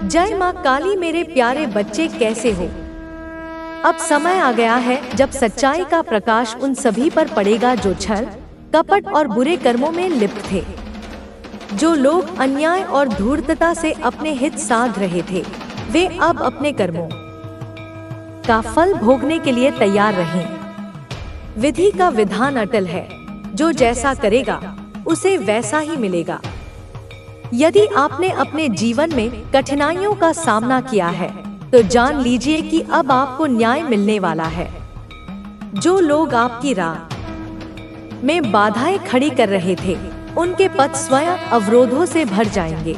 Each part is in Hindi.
जय माँ काली मेरे प्यारे बच्चे, कैसे हो? अब समय आ गया है जब सच्चाई का प्रकाश उन सभी पर पड़ेगा जो छल, कपट और बुरे कर्मों में लिप्त थे। जो लोग अन्याय और धूर्तता से अपने हित साध रहे थे, वे अब अपने कर्मों का फल भोगने के लिए तैयार रहें। विधि का विधान अटल है, जो जैसा करेगा उसे वैसा ही मिलेगा। यदि आपने अपने जीवन में कठिनाइयों का सामना किया है, तो जान लीजिए कि अब आपको न्याय मिलने वाला है। जो लोग आपकी राह में बाधाएं खड़ी कर रहे थे, उनके पथ स्वयं अवरोधों से भर जाएंगे।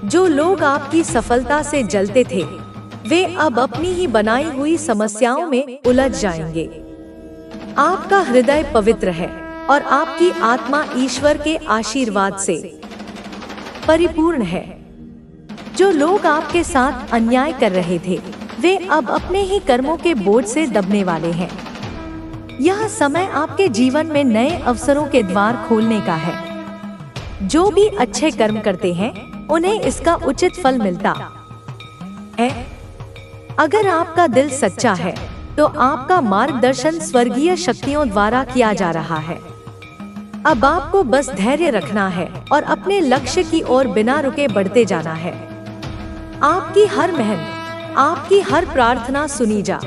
जो लोग आपकी सफलता से जलते थे, वे अब अपनी ही बनाई हुई समस्याओं में उलझ जाएंगे। आपका हृदय पवित्र है और आपकी आत्मा ईश्वर के आशीर्वाद से परिपूर्ण है। जो लोग आपके साथ अन्याय कर रहे थे, वे अब अपने ही कर्मों के बोझ से दबने वाले हैं। यह समय आपके जीवन में नए अवसरों के द्वार खोलने का है। जो भी अच्छे कर्म करते हैं, उन्हें इसका उचित फल मिलता है। अगर आपका दिल सच्चा है, तो आपका मार्गदर्शन स्वर्गीय शक्तियों द्वारा किया जा रहा है। अब आपको बस धैर्य रखना है और अपने लक्ष्य की ओर बिना रुके बढ़ते जाना है। आपकी हर मेहनत, आपकी हर प्रार्थना सुनी जा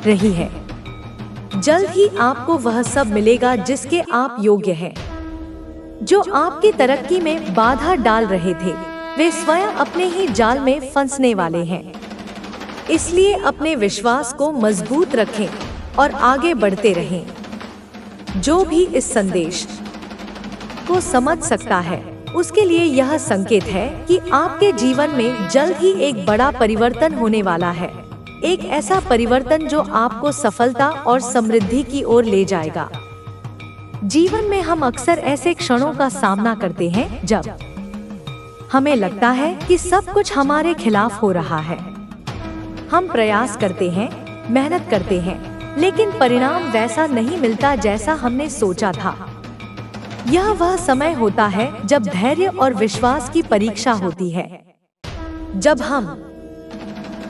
रही है। जल्द ही आपको वह सब मिलेगा जिसके आप योग्य हैं। जो आपकी तरक्की में बाधा डाल रहे थे, वे स्वयं अपने ही जाल में फंसने वाले हैं। इसलिए अपने विश्वास को मजबूत रखें और आगे बढ़ते रहें। जो भी इस संदेश को समझ सकता है, उसके लिए यह संकेत है कि आपके जीवन में जल्द ही एक बड़ा परिवर्तन होने वाला है। एक ऐसा परिवर्तन जो आपको सफलता और समृद्धि की ओर ले जाएगा। जीवन में हम अक्सर ऐसे क्षणों का सामना करते हैं जब हमें लगता है कि सब कुछ हमारे खिलाफ हो रहा है। हम प्रयास करते हैं, मेहनत करते हैं, लेकिन परिणाम वैसा नहीं मिलता जैसा हमने सोचा था। यह वह समय होता है जब धैर्य और विश्वास की परीक्षा होती है। जब हम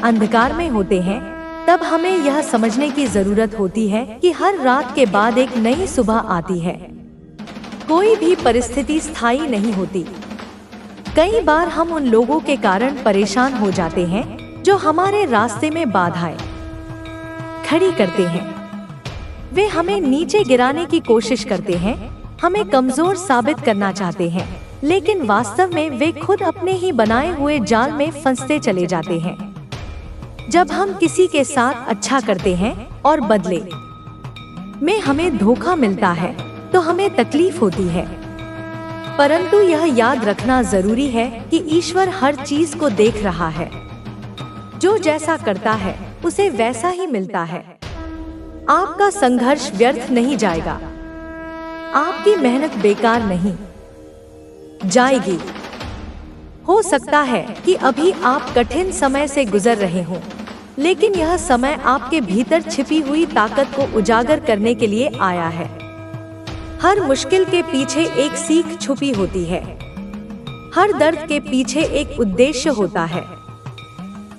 अंधकार में होते हैं, तब हमें यह समझने की जरूरत होती है कि हर रात के बाद एक नई सुबह आती है। कोई भी परिस्थिति स्थायी नहीं होती। कई बार हम उन लोगों के कारण परेशान हो जाते हैं जो हमारे रास्ते में बाधाएं खड़ी करते हैं। वे हमें नीचे गिराने की कोशिश करते हैं, हमें कमजोर साबित करना चाहते हैं, लेकिन वास्तव में वे खुद अपने ही बनाए हुए जाल में फंसते चले जाते हैं। जब हम किसी के साथ अच्छा करते हैं और बदले में हमें धोखा मिलता है, तो हमें तकलीफ होती है। परंतु यह याद रखना जरूरी है कि ईश्वर हर चीज को देख रहा है। जो जैसा करता है, उसे वैसा ही मिलता है। आपका संघर्ष व्यर्थ नहीं जाएगा। आपकी मेहनत बेकार नहीं जाएगी। हो सकता है कि अभी आप कठिन समय से गुजर रहे हों, लेकिन यह समय आपके भीतर छिपी हुई ताकत को उजागर करने के लिए आया है। हर मुश्किल के पीछे एक सीख छुपी होती है। हर दर्द के पीछे एक उद्देश्य होता है।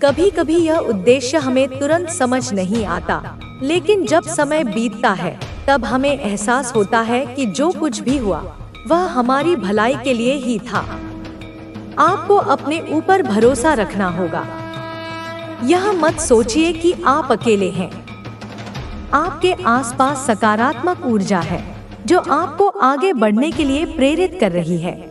कभी कभी यह उद्देश्य हमें तुरंत समझ नहीं आता, लेकिन जब समय बीतता है, तब हमें एहसास होता है कि जो कुछ भी हुआ, वह हमारी भलाई के लिए ही था। आपको अपने ऊपर भरोसा रखना होगा। यह मत सोचिए कि आप अकेले हैं। आपके आसपास सकारात्मक ऊर्जा है, जो आपको आगे बढ़ने के लिए प्रेरित कर रही है।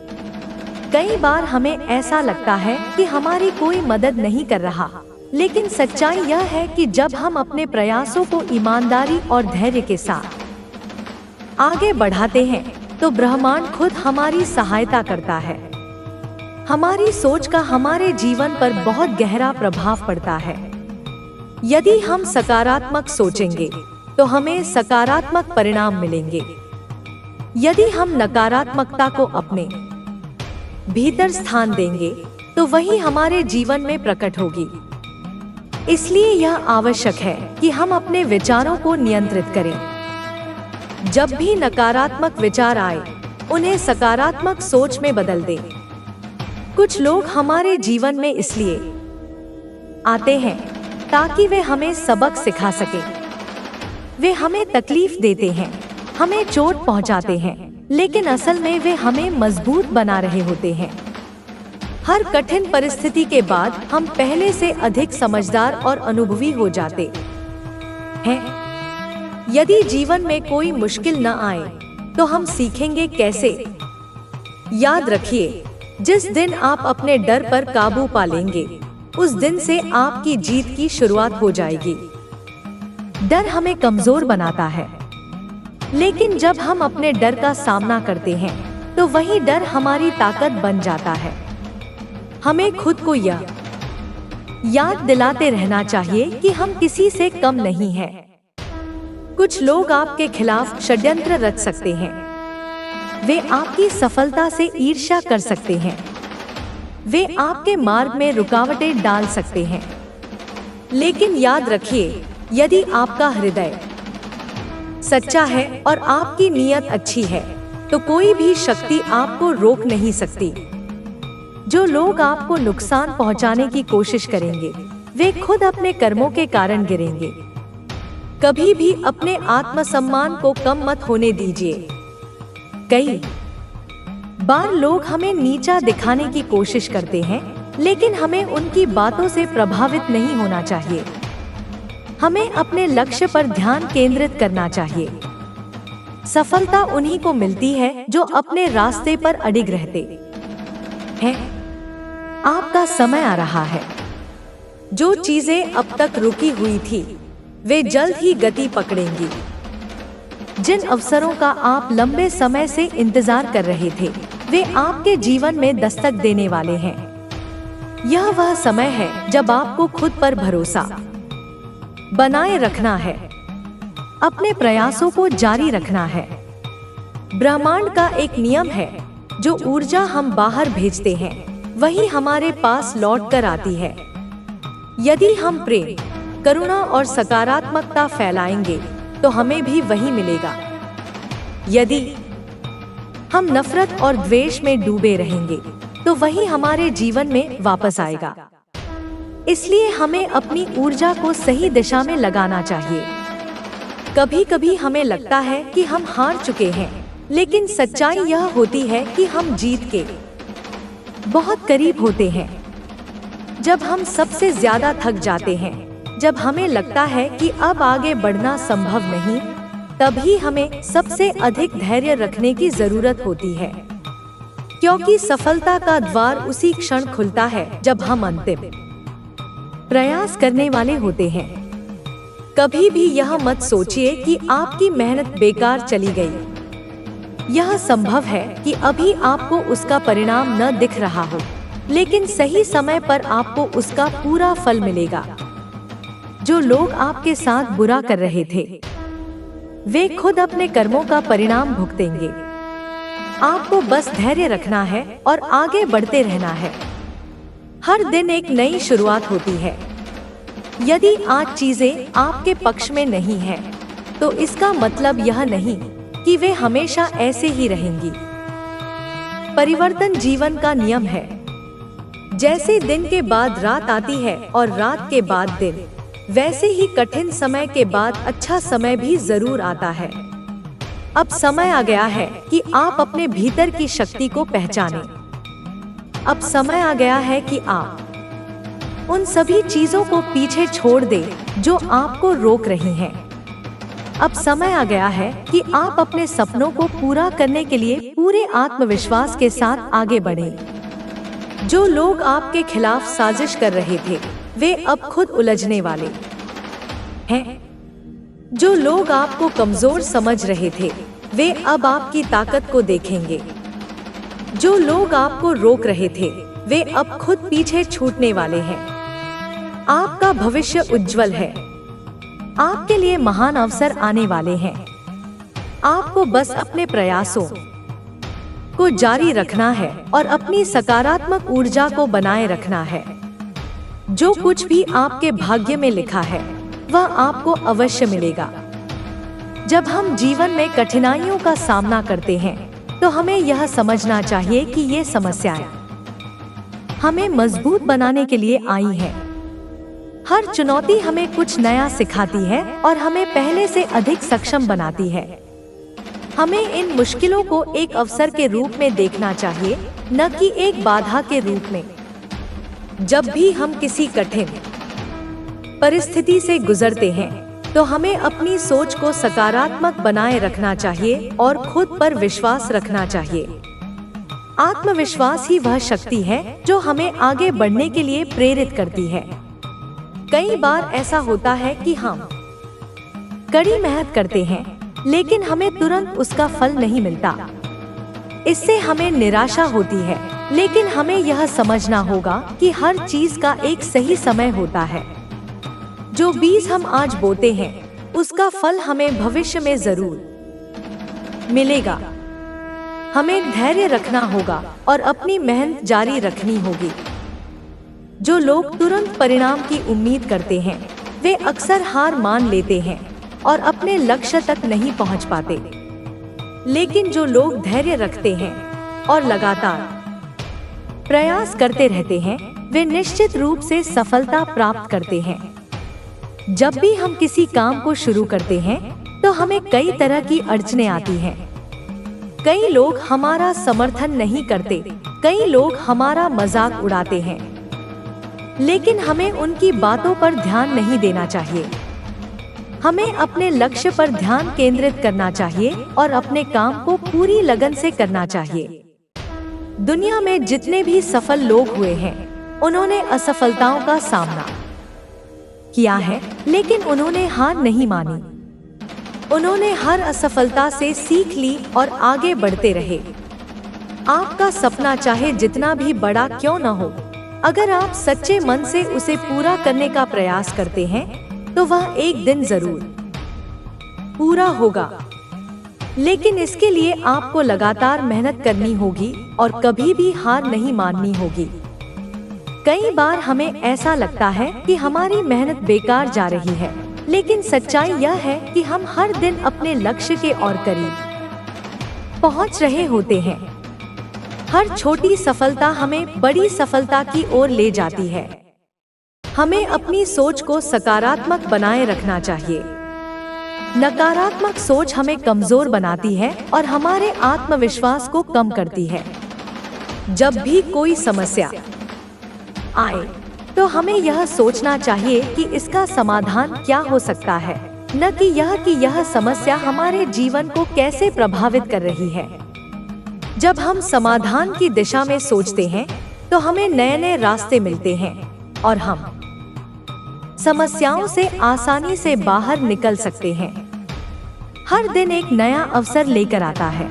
कई बार हमें ऐसा लगता है कि हमारी कोई मदद नहीं कर रहा, लेकिन सच्चाई यह है कि जब हम अपने प्रयासों को ईमानदारी और धैर्य के साथ आगे बढ़ाते हैं, तो ब्रह्मांड खुद हमारी सहायता करता है। हमारी सोच का हमारे जीवन पर बहुत गहरा प्रभाव पड़ता है। यदि हम सकारात्मक सोचेंगे, तो हमें सकारात्मक परिणाम मिलेंगे। यदि हम नकारात्मकता को अपने भीतर स्थान देंगे, तो वही हमारे जीवन में प्रकट होगी। इसलिए यह आवश्यक है कि हम अपने विचारों को नियंत्रित करें। जब भी नकारात्मक विचार आए, उन्हें सकारात्मक सोच में बदल दें। कुछ लोग हमारे जीवन में इसलिए आते हैं ताकि वे हमें सबक सिखा सकें। वे हमें तकलीफ देते हैं, हमें चोट पहुंचाते हैं, लेकिन असल में वे हमें मजबूत बना रहे होते हैं। हर कठिन परिस्थिति के बाद हम पहले से अधिक समझदार और अनुभवी हो जाते हैं। यदि जीवन में कोई मुश्किल न आए तो हम सीखेंगे कैसे। याद रखिए, जिस दिन आप अपने डर पर काबू पा लेंगे, उस दिन से आपकी जीत की शुरुआत हो जाएगी। डर हमें कमजोर बनाता है, लेकिन जब हम अपने डर का सामना करते हैं तो वही डर हमारी ताकत बन जाता है। हमें खुद को यह याद दिलाते रहना चाहिए कि हम किसी से कम नहीं हैं। कुछ लोग आपके खिलाफ षड्यंत्र रच सकते हैं। वे आपकी सफलता से ईर्ष्या कर सकते हैं। वे आपके मार्ग में रुकावटें डाल सकते हैं। लेकिन याद रखिए, यदि आपका हृदय सच्चा है और आपकी नीयत अच्छी है, तो कोई भी शक्ति आपको रोक नहीं सकती। जो लोग आपको नुकसान पहुंचाने की कोशिश करेंगे, वे खुद अपने कर्मों के कारण गिरेंगे। कभी भी अपने आत्मसम्मान को कम मत होने दीजिए। कई बार लोग हमें नीचा दिखाने की कोशिश करते हैं, लेकिन हमें उनकी बातों से प्रभावित नहीं होना चाहिए। हमें अपने लक्ष्य पर ध्यान केंद्रित करना चाहिए। सफलता उन्हीं को मिलती है जो अपने रास्ते पर अडिग रहते हैं। आपका समय आ रहा है। जो चीजें अब तक रुकी हुई थी, वे जल्द ही गति पकड़ेंगी। जिन अवसरों का आप लंबे समय से इंतजार कर रहे थे, वे आपके जीवन में दस्तक देने वाले हैं। यह वह समय है जब आपको खुद पर भरोसा बनाए रखना है, अपने प्रयासों को जारी रखना है। ब्रह्मांड का एक नियम है, जो ऊर्जा हम बाहर भेजते हैं, वही हमारे पास लौट कर आती है। यदि हम प्रेम, करुणा और सकारात्मकता फैलाएंगे, तो हमें भी वही मिलेगा। यदि हम नफरत और द्वेष में डूबे रहेंगे, तो वही हमारे जीवन में वापस आएगा। इसलिए हमें अपनी ऊर्जा को सही दिशा में लगाना चाहिए। कभी कभी हमें लगता है कि हम हार चुके हैं, लेकिन सच्चाई यह होती है कि हम जीत के बहुत करीब होते हैं। जब हम सबसे ज्यादा थक जाते हैं, जब हमें लगता है कि अब आगे बढ़ना संभव नहीं, तभी हमें सबसे अधिक धैर्य रखने की जरूरत होती है। क्योंकि सफलता का द्वार उसी क्षण खुलता है जब हम अंतिम प्रयास करने वाले होते हैं। कभी भी यह मत सोचिए कि आपकी मेहनत बेकार चली गई। यह संभव है कि अभी आपको उसका परिणाम न दिख रहा हो, लेकिन सही समय पर आपको उसका पूरा फल मिलेगा। जो लोग आपके साथ बुरा कर रहे थे, वे खुद अपने कर्मों का परिणाम भुगतेंगे। आपको बस धैर्य रखना है और आगे बढ़ते रहना है। हर दिन एक नई शुरुआत होती है। यदि आज चीजें आपके पक्ष में नहीं हैं, तो इसका मतलब यह नहीं कि वे हमेशा ऐसे ही रहेंगी। परिवर्तन जीवन का नियम है। जैसे दिन के बाद रात आती है और रात के बाद दिन, वैसे ही कठिन समय के बाद अच्छा समय भी जरूर आता है। अब समय आ गया है कि आप अपने भीतर की शक्ति को पहचानें। अब समय आ गया है कि आप उन सभी चीजों को पीछे छोड़ दें जो आपको रोक रही हैं। अब समय आ गया है कि आप अपने सपनों को पूरा करने के लिए पूरे आत्मविश्वास के साथ आगे बढ़ें। जो लोग आपके खिलाफ साजिश कर रहे थे, वे अब खुद उलझने वाले हैं। जो लोग आपको कमजोर समझ रहे थे, वे अब आपकी ताकत को देखेंगे। जो लोग आपको रोक रहे थे, वे अब खुद पीछे छूटने वाले हैं। आपका भविष्य उज्जवल है। आपके लिए महान अवसर आने वाले हैं। आपको बस अपने प्रयासों को जारी रखना है और अपनी सकारात्मक ऊर्जा को बनाए रखना है। जो कुछ भी आपके भाग्य में लिखा है, वह आपको अवश्य मिलेगा। जब हम जीवन में कठिनाइयों का सामना करते हैं, तो हमें यह समझना चाहिए कि ये समस्याएं हमें मजबूत बनाने के लिए आई है। हर चुनौती हमें कुछ नया सिखाती है और हमें पहले से अधिक सक्षम बनाती है। हमें इन मुश्किलों को एक अवसर के रूप में देखना चाहिए, न कि एक बाधा के रूप में। जब भी हम किसी कठिन परिस्थिति से गुजरते हैं, तो हमें अपनी सोच को सकारात्मक बनाए रखना चाहिए और खुद पर विश्वास रखना चाहिए। आत्मविश्वास ही वह शक्ति है जो हमें आगे बढ़ने के लिए प्रेरित करती है। कई बार ऐसा होता है कि हम कड़ी मेहनत करते हैं, लेकिन हमें तुरंत उसका फल नहीं मिलता। इससे हमें निराशा होती है, लेकिन हमें यह समझना होगा कि हर चीज का एक सही समय होता है। जो बीज हम आज बोते हैं, उसका फल हमें भविष्य में जरूर मिलेगा। हमें धैर्य रखना होगा और अपनी मेहनत जारी रखनी होगी। जो लोग तुरंत परिणाम की उम्मीद करते हैं, वे अक्सर हार मान लेते हैं और अपने लक्ष्य तक नहीं पहुंच पाते। लेकिन जो लोग धैर्य रखते हैं और लगातार प्रयास करते रहते हैं, वे निश्चित रूप से सफलता प्राप्त करते हैं। जब भी हम किसी काम को शुरू करते हैं, तो हमें कई तरह की अड़चनें आती हैं। कई लोग हमारा समर्थन नहीं करते, कई लोग हमारा मजाक उड़ाते हैं, लेकिन हमें उनकी बातों पर ध्यान नहीं देना चाहिए। हमें अपने लक्ष्य पर ध्यान केंद्रित करना चाहिए और अपने काम को पूरी लगन से करना चाहिए। दुनिया में जितने भी सफल लोग हुए हैं, उन्होंने असफलताओं का सामना किया है, लेकिन उन्होंने हार नहीं मानी। उन्होंने हर असफलता से सीख ली और आगे बढ़ते रहे। आपका सपना चाहे जितना भी बड़ा क्यों न हो, अगर आप सच्चे मन से उसे पूरा करने का प्रयास करते हैं, तो वह एक दिन जरूर पूरा होगा। लेकिन इसके लिए आपको लगातार मेहनत करनी होगी और कभी भी हार नहीं माननी होगी। कई बार हमें ऐसा लगता है कि हमारी मेहनत बेकार जा रही है, लेकिन सच्चाई यह है कि हम हर दिन अपने लक्ष्य के और करीब पहुंच रहे होते हैं। हर छोटी सफलता हमें बड़ी सफलता की ओर ले जाती है। हमें अपनी सोच को सकारात्मक बनाए रखना चाहिए। नकारात्मक सोच हमें कमजोर बनाती है और हमारे आत्मविश्वास को कम करती है। जब भी कोई समस्या आए, तो हमें यह सोचना चाहिए कि इसका समाधान क्या हो सकता है, न कि यह समस्या हमारे जीवन को कैसे प्रभावित कर रही है। जब हम समाधान की दिशा में सोचते हैं, तो हमें नए नए रास्ते मिलते हैं और हम समस्याओं से आसानी से बाहर निकल सकते हैं। हर दिन एक नया अवसर लेकर आता है।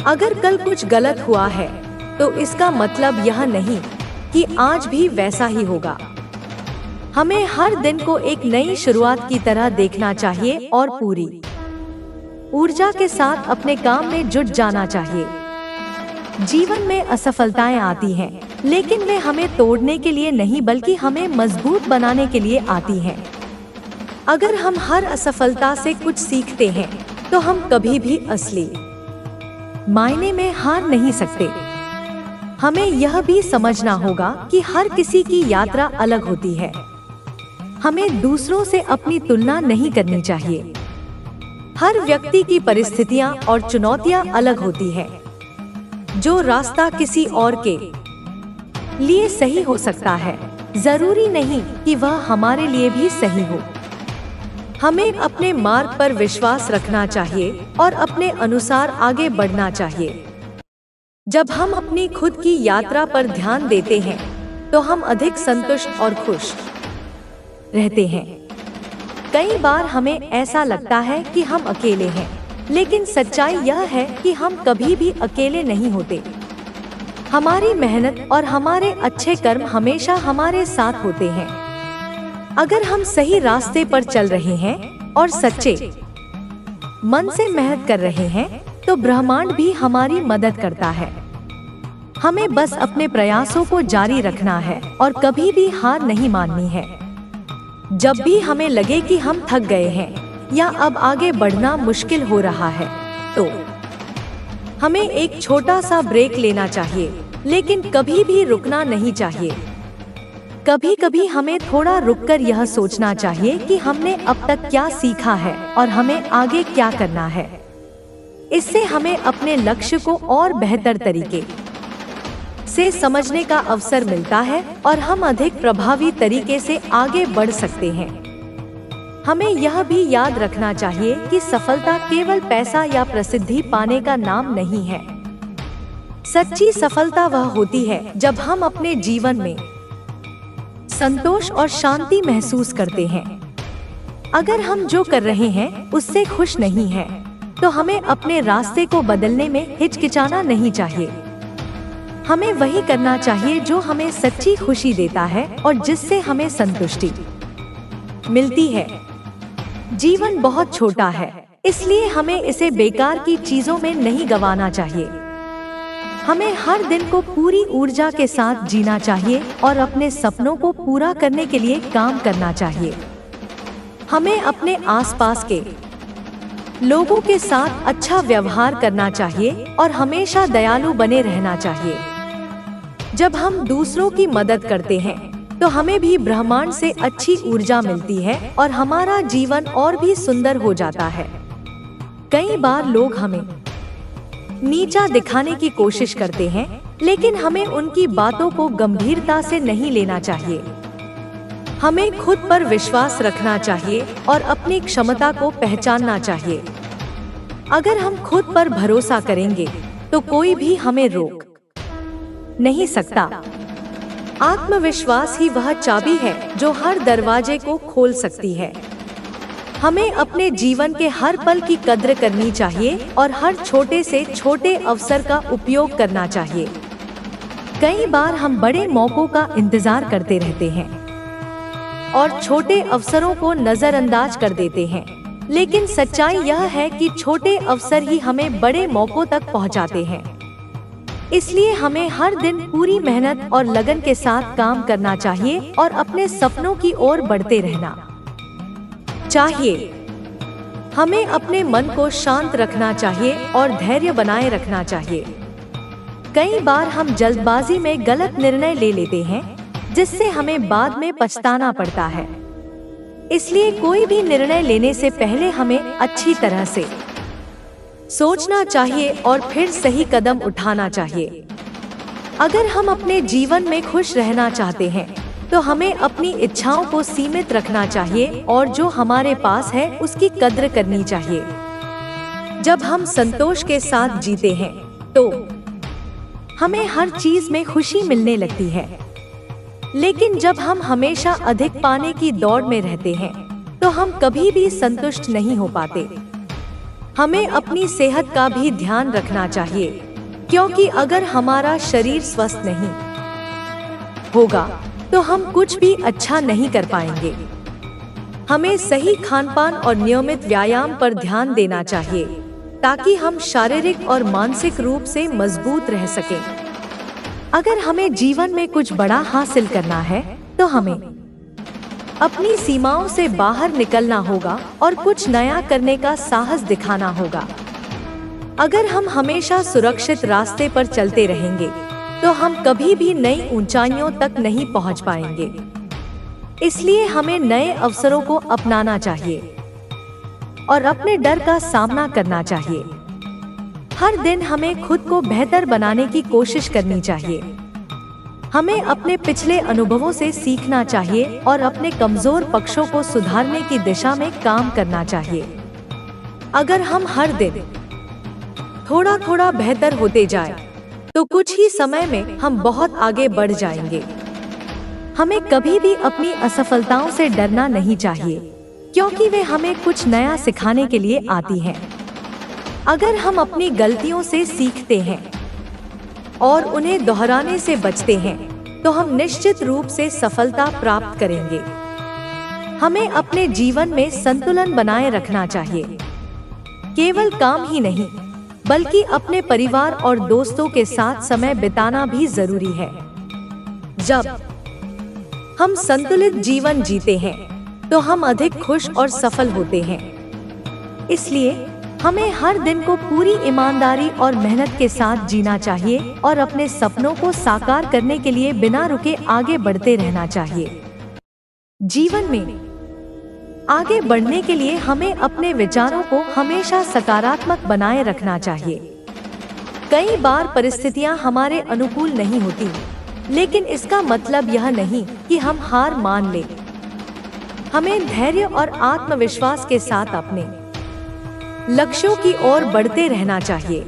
अगर कल कुछ गलत हुआ है, तो इसका मतलब यह नहीं कि आज भी वैसा ही होगा। हमें हर दिन को एक नई शुरुआत की तरह देखना चाहिए और पूरी ऊर्जा के साथ अपने काम में जुट जाना चाहिए। जीवन में असफलताएं आती हैं, लेकिन वे हमें तोड़ने के लिए नहीं, बल्कि हमें मजबूत बनाने के लिए आती हैं। अगर हम हर असफलता से कुछ सीखते हैं, तो हम कभी भी असली मायने में हार नहीं सकते। हमें यह भी समझना होगा कि हर किसी की यात्रा अलग होती है। हमें दूसरों से अपनी तुलना नहीं करनी चाहिए। हर व्यक्ति की परिस्थितियां और चुनौतियां अलग होती हैं। जो रास्ता किसी और के लिए सही हो सकता है, जरूरी नहीं कि वह हमारे लिए भी सही हो। हमें अपने मार्ग पर विश्वास रखना चाहिए और अपने अनुसार आगे बढ़ना चाहिए। जब हम अपनी खुद की यात्रा पर ध्यान देते हैं, तो हम अधिक संतुष्ट और खुश रहते हैं। कई बार हमें ऐसा लगता है कि हम अकेले हैं, लेकिन सच्चाई यह है कि हम कभी भी अकेले नहीं होते। हमारी मेहनत और हमारे अच्छे कर्म हमेशा हमारे साथ होते हैं। अगर हम सही रास्ते पर चल रहे हैं और सच्चे मन से मेहनत कर रहे हैं, तो ब्रह्मांड भी हमारी मदद करता है। हमें बस अपने प्रयासों को जारी रखना है और कभी भी हार नहीं माननी है। जब भी हमें लगे कि हम थक गए हैं या अब आगे बढ़ना मुश्किल हो रहा है, तो हमें एक छोटा सा ब्रेक लेना चाहिए लेकिन कभी भी रुकना नहीं चाहिए। कभी कभी हमें थोड़ा रुककर यह सोचना चाहिए कि हमने अब तक क्या सीखा है और हमें आगे क्या करना है। इससे हमें अपने लक्ष्य को और बेहतर तरीके से समझने का अवसर मिलता है और हम अधिक प्रभावी तरीके से आगे बढ़ सकते हैं। हमें यह भी याद रखना चाहिए कि सफलता केवल पैसा या प्रसिद्धि पाने का नाम नहीं है। सच्ची सफलता वह होती है जब हम अपने जीवन में संतोष और शांति महसूस करते हैं। अगर हम जो कर रहे हैं उससे खुश नहीं हैं, तो हमें अपने रास्ते को बदलने में हिचकिचाना नहीं चाहिए। हमें वही करना चाहिए जो हमें सच्ची खुशी देता है और जिससे हमें संतुष्टि मिलती है। जीवन बहुत छोटा है, इसलिए हमें इसे बेकार की चीजों में नहीं गंवाना चाहिए। हमें हर दिन को पूरी ऊर्जा के साथ जीना चाहिए और अपने सपनों को पूरा करने के लिए काम करना चाहिए। हमें अपने आसपास के लोगों के साथ अच्छा व्यवहार करना चाहिए और हमेशा दयालु बने रहना चाहिए। जब हम दूसरों की मदद करते हैं तो हमें भी ब्रह्मांड से अच्छी ऊर्जा मिलती है और हमारा जीवन और भी सुंदर हो जाता है। कई बार लोग हमें नीचा दिखाने की कोशिश करते हैं, लेकिन हमें उनकी बातों को गंभीरता से नहीं लेना चाहिए। हमें खुद पर विश्वास रखना चाहिए और अपनी क्षमता को पहचानना चाहिए। अगर हम खुद पर भरोसा करेंगे तो कोई भी हमें रोक नहीं सकता। आत्मविश्वास ही वह चाबी है जो हर दरवाजे को खोल सकती है। हमें अपने जीवन के हर पल की कद्र करनी चाहिए और हर छोटे से छोटे अवसर का उपयोग करना चाहिए। कई बार हम बड़े मौकों का इंतजार करते रहते हैं और छोटे अवसरों को नजरअंदाज कर देते हैं, लेकिन सच्चाई यह है कि छोटे अवसर ही हमें बड़े मौकों तक पहुंचाते हैं। इसलिए हमें हर दिन पूरी मेहनत और लगन के साथ काम करना चाहिए और अपने सपनों की ओर बढ़ते रहना चाहिए। हमें अपने मन को शांत रखना चाहिए और धैर्य बनाए रखना चाहिए। कई बार हम जल्दबाजी में गलत निर्णय ले लेते हैं, जिससे हमें बाद में पछताना पड़ता है। इसलिए कोई भी निर्णय लेने से पहले हमें अच्छी तरह से सोचना चाहिए और फिर सही कदम उठाना चाहिए। अगर हम अपने जीवन में खुश रहना चाहते हैं तो हमें अपनी इच्छाओं को सीमित रखना चाहिए और जो हमारे पास है उसकी कद्र करनी चाहिए। जब हम संतोष के साथ जीते हैं तो हमें हर चीज में खुशी मिलने लगती है, लेकिन जब हम हमेशा अधिक पाने की दौड़ में रहते हैं तो हम कभी भी संतुष्ट नहीं हो पाते। हमें अपनी सेहत का भी ध्यान रखना चाहिए, क्योंकि अगर हमारा शरीर स्वस्थ नहीं होगा तो हम कुछ भी अच्छा नहीं कर पाएंगे। हमें सही खानपान और नियमित व्यायाम पर ध्यान देना चाहिए ताकि हम शारीरिक और मानसिक रूप से मजबूत रह सकें। अगर हमें जीवन में कुछ बड़ा हासिल करना है तो हमें अपनी सीमाओं से बाहर निकलना होगा और कुछ नया करने का साहस दिखाना होगा। अगर हम हमेशा सुरक्षित रास्ते पर चलते रहेंगे तो हम कभी भी नई ऊंचाइयों तक नहीं पहुंच पाएंगे। इसलिए हमें नए अवसरों को अपनाना चाहिए और अपने डर का सामना करना चाहिए। हर दिन हमें खुद को बेहतर बनाने की कोशिश करनी चाहिए। हमें अपने पिछले अनुभवों से सीखना चाहिए और अपने कमजोर पक्षों को सुधारने की दिशा में काम करना चाहिए। अगर हम हर दिन थोड़ा थोड़ा बेहतर होते जाएं, तो कुछ ही समय में हम बहुत आगे बढ़ जाएंगे। हमें कभी भी अपनी असफलताओं से डरना नहीं चाहिए, क्योंकि वे हमें कुछ नया सिखाने के लिए आती हैं। अगर हम अपनी गलतियों से सीखते हैं और उन्हें दोहराने से बचते हैं, तो हम निश्चित रूप से सफलता प्राप्त करेंगे। हमें अपने जीवन में संतुलन बनाए रखना चाहिए। केवल काम ही नहीं, बल्कि अपने परिवार और दोस्तों के साथ समय बिताना भी जरूरी है। जब हम संतुलित जीवन जीते हैं, तो हम अधिक खुश और सफल होते हैं। इसलिए हमें हर दिन को पूरी ईमानदारी और मेहनत के साथ जीना चाहिए और अपने सपनों को साकार करने के लिए बिना रुके आगे बढ़ते रहना चाहिए। जीवन में आगे बढ़ने के लिए हमें अपने विचारों को हमेशा सकारात्मक बनाए रखना चाहिए। कई बार परिस्थितियां हमारे अनुकूल नहीं होती, लेकिन इसका मतलब यह नहीं कि हम हार मान लें। हमें धैर्य और आत्मविश्वास के साथ अपने लक्ष्यों की ओर बढ़ते रहना चाहिए।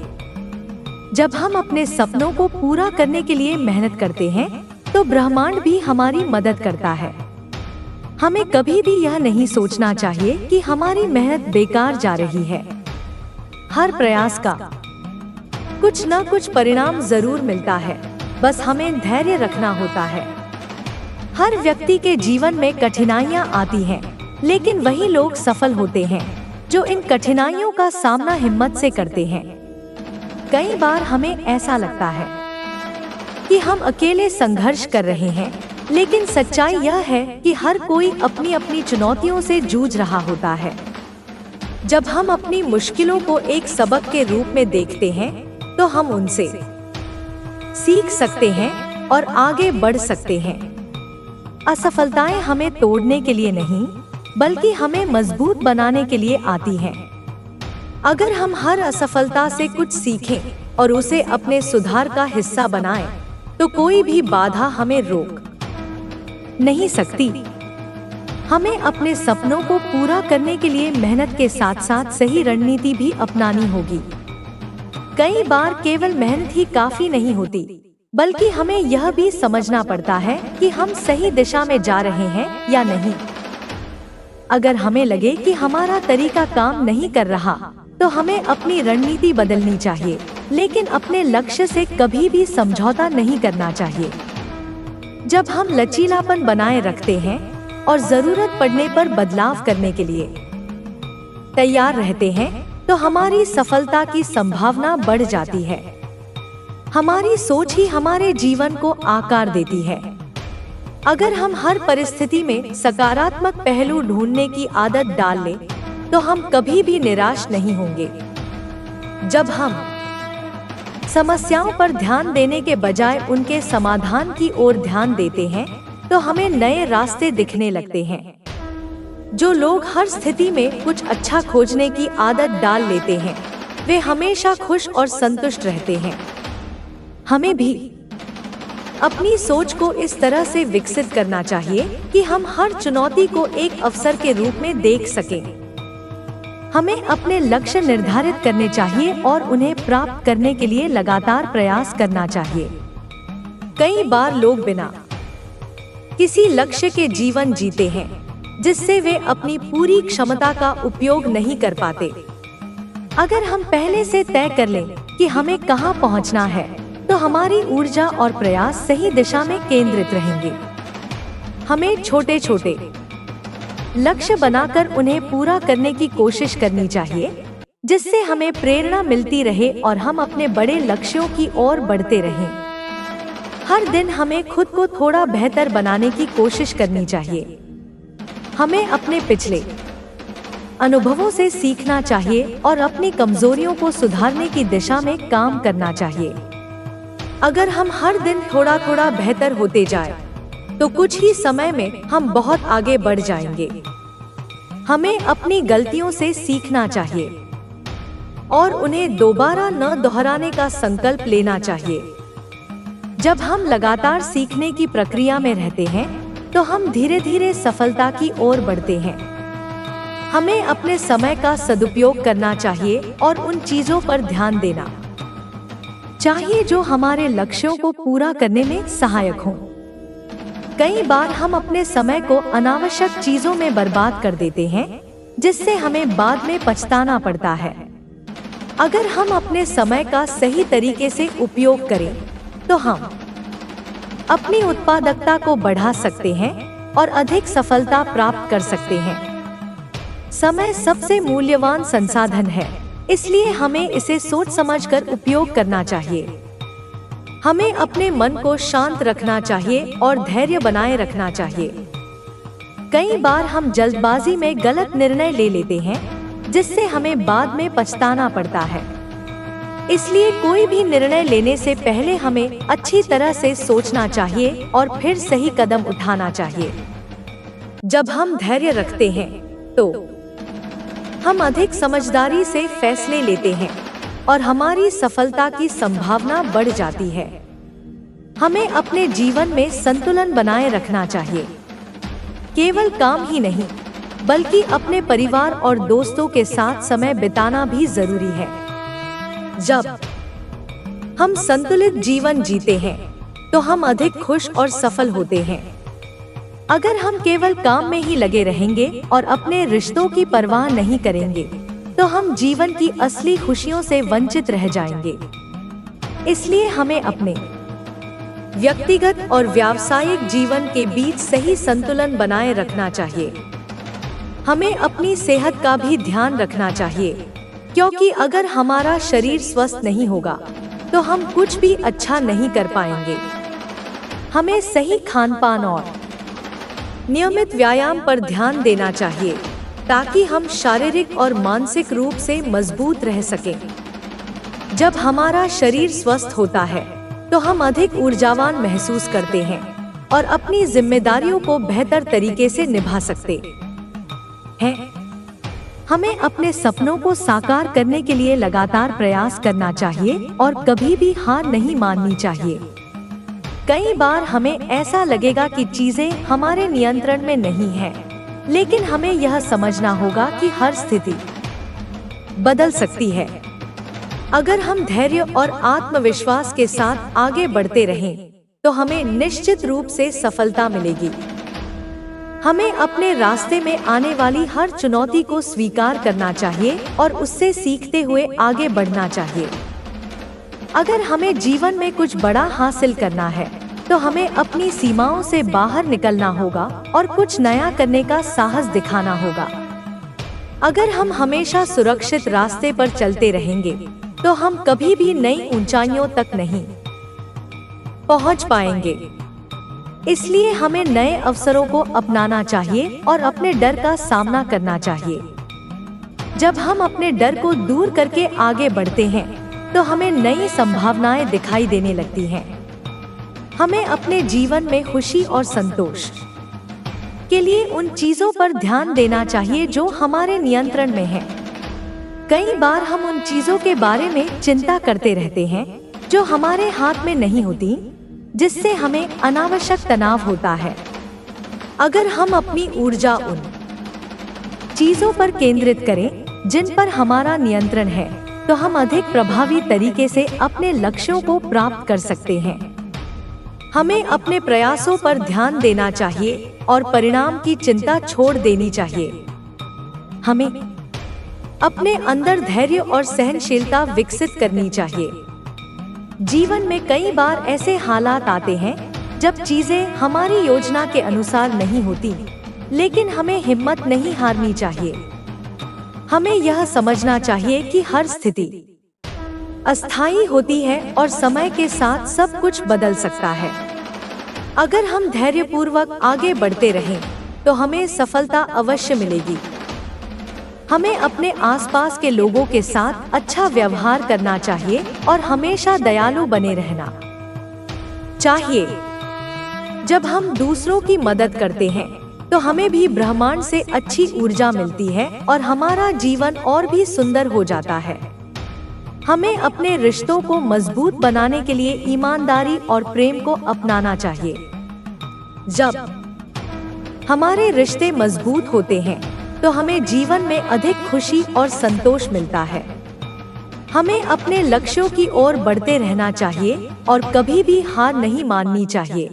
जब हम अपने सपनों को पूरा करने के लिए मेहनत करते हैं, तो ब्रह्मांड भी हमारी मदद करता है। हमें कभी भी यह नहीं सोचना चाहिए कि हमारी मेहनत बेकार जा रही है। हर प्रयास का कुछ न कुछ परिणाम जरूर मिलता है, बस हमें धैर्य रखना होता है। हर व्यक्ति के जीवन में कठिनाइयां आती हैं, लेकिन वही लोग सफल होते हैं जो इन कठिनाइयों का सामना हिम्मत से करते हैं। कई बार हमें ऐसा लगता है कि हम अकेले संघर्ष कर रहे हैं, लेकिन सच्चाई यह है कि हर कोई अपनी अपनी चुनौतियों से जूझ रहा होता है। जब हम अपनी मुश्किलों को एक सबक के रूप में देखते हैं, तो हम उनसे सीख सकते हैं और आगे बढ़ सकते हैं। असफलताएं हमें तोड़ने के लिए नहीं, बल्कि हमें मजबूत बनाने के लिए आती हैं। अगर हम हर असफलता से कुछ सीखें और उसे अपने सुधार का हिस्सा बनाएं, तो कोई भी बाधा हमें रोक नहीं सकती। हमें अपने सपनों को पूरा करने के लिए मेहनत के साथ साथ सही रणनीति भी अपनानी होगी। कई बार केवल मेहनत ही काफी नहीं होती, बल्कि हमें यह भी समझना पड़ता है कि हम सही दिशा में जा रहे हैं या नहीं। अगर हमें लगे कि हमारा तरीका काम नहीं कर रहा, तो हमें अपनी रणनीति बदलनी चाहिए, लेकिन अपने लक्ष्य से कभी भी समझौता नहीं करना चाहिए। जब हम लचीलापन बनाए रखते हैं और जरूरत पड़ने पर बदलाव करने के लिए तैयार रहते हैं, तो हमारी सफलता की संभावना बढ़ जाती है। हमारी सोच ही हमारे जीवन को आकार देती है। अगर हम हर परिस्थिति में सकारात्मक पहलू ढूंढने की आदत डाल लें, तो हम कभी भी निराश नहीं होंगे। जब हम समस्याओं पर ध्यान देने के बजाय उनके समाधान की ओर ध्यान देते हैं, तो हमें नए रास्ते दिखने लगते हैं। जो लोग हर स्थिति में कुछ अच्छा खोजने की आदत डाल लेते हैं, वे हमेशा खुश और संतुष्ट रहते हैं। हमें भी अपनी सोच को इस तरह से विकसित करना चाहिए कि हम हर चुनौती को एक अवसर के रूप में देख सकें। हमें अपने लक्ष्य निर्धारित करने चाहिए और उन्हें प्राप्त करने के लिए लगातार प्रयास करना चाहिए। कई बार लोग बिना किसी लक्ष्य के जीवन जीते हैं, जिससे वे अपनी पूरी क्षमता का उपयोग नहीं कर पाते। अगर हम पहले से तय कर लें कि हमें कहां पहुंचना है, तो हमारी ऊर्जा और प्रयास सही दिशा में केंद्रित रहेंगे। हमें छोटे छोटे लक्ष्य बनाकर उन्हें पूरा करने की कोशिश करनी चाहिए, जिससे हमें प्रेरणा मिलती रहे और हम अपने बड़े लक्ष्यों की ओर बढ़ते रहें। हर दिन हमें खुद को थोड़ा बेहतर बनाने की कोशिश करनी चाहिए। हमें अपने पिछले अनुभवों से सीखना चाहिए और अपनी कमजोरियों को सुधारने की दिशा में काम करना चाहिए। अगर हम हर दिन थोड़ा थोड़ा बेहतर होते जाएं, तो कुछ ही समय में हम बहुत आगे बढ़ जाएंगे। हमें अपनी गलतियों से सीखना चाहिए और उन्हें दोबारा न दोहराने का संकल्प लेना चाहिए। जब हम लगातार सीखने की प्रक्रिया में रहते हैं, तो हम धीरे धीरे सफलता की ओर बढ़ते हैं। हमें अपने समय का सदुपयोग करना चाहिए और उन चीजों पर ध्यान देना चाहिए जो हमारे लक्ष्यों को पूरा करने में सहायक हों। कई बार हम अपने समय को अनावश्यक चीजों में बर्बाद कर देते हैं, जिससे हमें बाद में पछताना पड़ता है। अगर हम अपने समय का सही तरीके से उपयोग करें, तो हम अपनी उत्पादकता को बढ़ा सकते हैं और अधिक सफलता प्राप्त कर सकते हैं। समय सबसे मूल्यवान संसाधन है, इसलिए हमें इसे सोच समझकर उपयोग करना चाहिए। हमें अपने मन को शांत रखना चाहिए और धैर्य बनाए रखना चाहिए। कई बार हम जल्दबाजी में गलत निर्णय ले लेते हैं, जिससे हमें बाद में पछताना पड़ता है। इसलिए कोई भी निर्णय लेने से पहले हमें अच्छी तरह से सोचना चाहिए और फिर सही कदम उठाना चाहिए। जब हम धैर्य रखते हैं तो हम अधिक समझदारी से फैसले लेते हैं और हमारी सफलता की संभावना बढ़ जाती है। हमें अपने जीवन में संतुलन बनाए रखना चाहिए। केवल काम ही नहीं, बल्कि अपने परिवार और दोस्तों के साथ समय बिताना भी जरूरी है। जब हम संतुलित जीवन जीते हैं तो हम अधिक खुश और सफल होते हैं। अगर हम केवल काम में ही लगे रहेंगे और अपने रिश्तों की परवाह नहीं करेंगे तो हम जीवन की असली खुशियों से वंचित रह जाएंगे। इसलिए हमें अपने व्यक्तिगत और व्यावसायिक जीवन के बीच सही संतुलन बनाए रखना चाहिए। हमें अपनी सेहत का भी ध्यान रखना चाहिए, क्योंकि अगर हमारा शरीर स्वस्थ नहीं होगा तो हम कुछ भी अच्छा नहीं कर पाएंगे। हमें सही खान-पान और नियमित व्यायाम पर ध्यान देना चाहिए ताकि हम शारीरिक और मानसिक रूप से मजबूत रह सकें। जब हमारा शरीर स्वस्थ होता है तो हम अधिक ऊर्जावान महसूस करते हैं और अपनी जिम्मेदारियों को बेहतर तरीके से निभा सकते हैं। हमें अपने सपनों को साकार करने के लिए लगातार प्रयास करना चाहिए और कभी भी हार नहीं माननी चाहिए। कई बार हमें ऐसा लगेगा कि चीजें हमारे नियंत्रण में नहीं हैं, लेकिन हमें यह समझना होगा कि हर स्थिति बदल सकती है। अगर हम धैर्य और आत्मविश्वास के साथ आगे बढ़ते रहें, तो हमें निश्चित रूप से सफलता मिलेगी। हमें अपने रास्ते में आने वाली हर चुनौती को स्वीकार करना चाहिए और उससे सीखते हुए आगे बढ़ना चाहिए। अगर हमें जीवन में कुछ बड़ा हासिल करना है, तो हमें अपनी सीमाओं से बाहर निकलना होगा और कुछ नया करने का साहस दिखाना होगा। अगर हम हमेशा सुरक्षित रास्ते पर चलते रहेंगे, तो हम कभी भी नई ऊंचाइयों तक नहीं पहुंच पाएंगे। इसलिए हमें नए अवसरों को अपनाना चाहिए और अपने डर का सामना करना चाहिए। जब हम अपने डर को दूर करके आगे बढ़ते हैं, तो हमें नई संभावनाएं दिखाई देने लगती हैं। हमें अपने जीवन में खुशी और संतोष के लिए उन चीजों पर ध्यान देना चाहिए जो हमारे नियंत्रण में हैं। कई बार हम उन चीजों के बारे में चिंता करते रहते हैं जो हमारे हाथ में नहीं होती, जिससे हमें अनावश्यक तनाव होता है। अगर हम अपनी ऊर्जा उन चीजों पर केंद्रित करें जिन पर हमारा नियंत्रण है, तो हम अधिक प्रभावी तरीके से अपने लक्ष्यों को प्राप्त कर सकते हैं। हमें अपने प्रयासों पर ध्यान देना चाहिए और परिणाम की चिंता छोड़ देनी चाहिए। हमें अपने अंदर धैर्य और सहनशीलता विकसित करनी चाहिए। जीवन में कई बार ऐसे हालात आते हैं जब चीजें हमारी योजना के अनुसार नहीं होती, लेकिन हमें हिम्मत नहीं हारनी चाहिए। हमें यह समझना चाहिए कि हर स्थिति अस्थायी होती है और समय के साथ सब कुछ बदल सकता है। अगर हम धैर्यपूर्वक आगे बढ़ते रहें, तो हमें सफलता अवश्य मिलेगी। हमें अपने आसपास के लोगों के साथ अच्छा व्यवहार करना चाहिए और हमेशा दयालु बने रहना चाहिए। जब हम दूसरों की मदद करते हैं, तो हमें भी ब्रह्मांड से अच्छी ऊर्जा मिलती है और हमारा जीवन और भी सुंदर हो जाता है। हमें अपने रिश्तों को मजबूत बनाने के लिए ईमानदारी और प्रेम को अपनाना चाहिए। जब हमारे रिश्ते मजबूत होते हैं, तो हमें जीवन में अधिक खुशी और संतोष मिलता है। हमें अपने लक्ष्यों की ओर बढ़ते रहना चाहिए और कभी भी हार नहीं माननी चाहिए।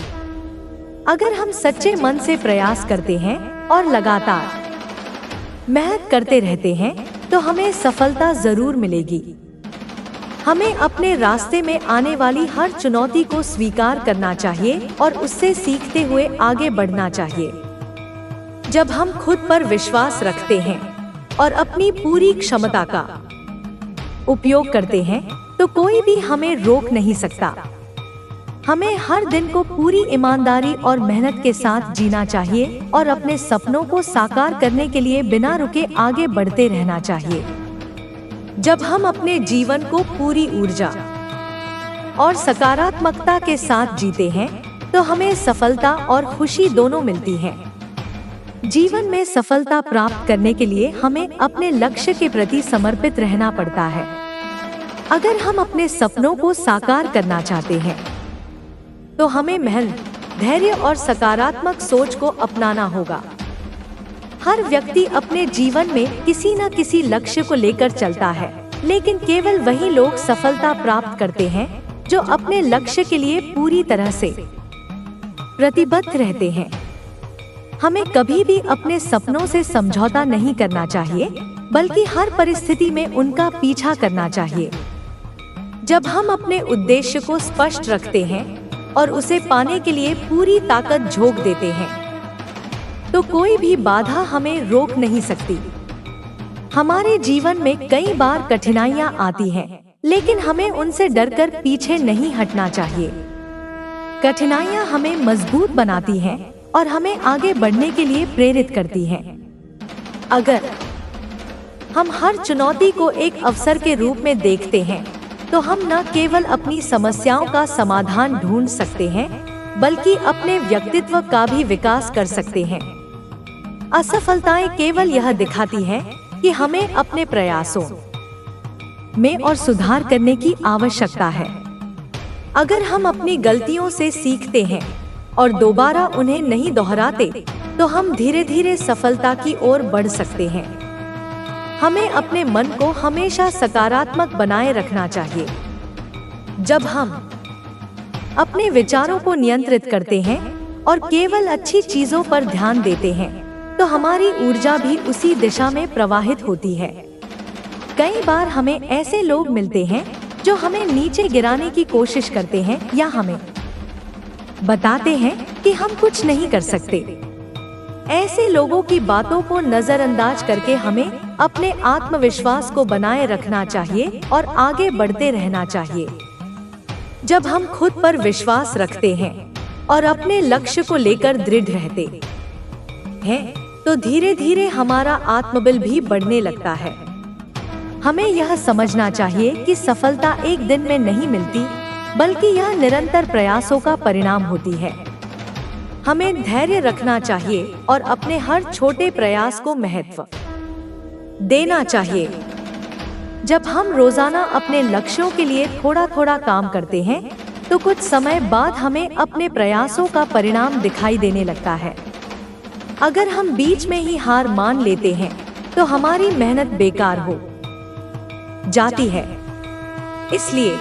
अगर हम सच्चे मन से प्रयास करते हैं और लगातार मेहनत करते रहते हैं, तो हमें सफलता जरूर मिलेगी। हमें अपने रास्ते में आने वाली हर चुनौती को स्वीकार करना चाहिए और उससे सीखते हुए आगे बढ़ना चाहिए। जब हम खुद पर विश्वास रखते हैं और अपनी पूरी क्षमता का उपयोग करते हैं, तो कोई भी हमें रोक नहीं सकता। हमें हर दिन को पूरी ईमानदारी और मेहनत के साथ जीना चाहिए और अपने सपनों को साकार करने के लिए बिना रुके आगे बढ़ते रहना चाहिए। जब हम अपने जीवन को पूरी ऊर्जा और सकारात्मकता के साथ जीते हैं, तो हमें सफलता और खुशी दोनों मिलती है। जीवन में सफलता प्राप्त करने के लिए हमें अपने लक्ष्य के प्रति समर्पित रहना पड़ता है। अगर हम अपने सपनों को साकार करना चाहते हैं, तो हमें मेहनत, धैर्य और सकारात्मक सोच को अपनाना होगा। हर व्यक्ति अपने जीवन में किसी न किसी लक्ष्य को लेकर चलता है, लेकिन केवल वही लोग सफलता प्राप्त करते हैं जो अपने लक्ष्य के लिए पूरी तरह से प्रतिबद्ध रहते हैं। हमें कभी भी अपने सपनों से समझौता नहीं करना चाहिए, बल्कि हर परिस्थिति में उनका पीछा करना चाहिए। जब हम अपने उद्देश्य को स्पष्ट रखते हैं और उसे पाने के लिए पूरी ताकत झोंक देते हैं, तो कोई भी बाधा हमें रोक नहीं सकती। हमारे जीवन में कई बार कठिनाइयां आती हैं, लेकिन हमें उनसे डरकर पीछे नहीं हटना चाहिए। कठिनाइयां हमें मजबूत बनाती हैं और हमें आगे बढ़ने के लिए प्रेरित करती हैं। अगर हम हर चुनौती को एक अवसर के रूप में देखते हैं, तो हम न केवल अपनी समस्याओं का समाधान ढूंढ सकते हैं, बल्कि अपने व्यक्तित्व का भी विकास कर सकते हैं। असफलताएं केवल यह दिखाती हैं कि हमें अपने प्रयासों में और सुधार करने की आवश्यकता है। अगर हम अपनी गलतियों से सीखते हैं और दोबारा उन्हें नहीं दोहराते, तो हम धीरे धीरे सफलता की ओर बढ़ सकते हैं। हमें अपने मन को हमेशा सकारात्मक बनाए रखना चाहिए। जब हम अपने विचारों को नियंत्रित करते हैं और केवल अच्छी चीजों पर ध्यान देते हैं, तो हमारी ऊर्जा भी उसी दिशा में प्रवाहित होती है। कई बार हमें ऐसे लोग मिलते हैं जो हमें नीचे गिराने की कोशिश करते हैं या हमें बताते हैं कि हम कुछ नहीं कर सकते। ऐसे लोगों की बातों को नजरअंदाज करके हमें अपने आत्मविश्वास को बनाए रखना चाहिए और आगे बढ़ते रहना चाहिए। जब हम खुद पर विश्वास रखते हैं और अपने लक्ष्य को लेकर दृढ़ रहते हैं, तो धीरे धीरे हमारा आत्मबल भी बढ़ने लगता है। हमें यह समझना चाहिए कि सफलता एक दिन में नहीं मिलती, बल्कि यह निरंतर प्रयासों का परिणाम होती है। हमें धैर्य रखना चाहिए और अपने हर छोटे प्रयास को महत्व देना चाहिए। जब हम रोजाना अपने लक्ष्यों के लिए थोड़ा थोड़ा काम करते हैं, तो कुछ समय बाद हमें अपने प्रयासों का परिणाम दिखाई देने लगता है। अगर हम बीच में ही हार मान लेते हैं, तो हमारी मेहनत बेकार हो जाती है। इसलिए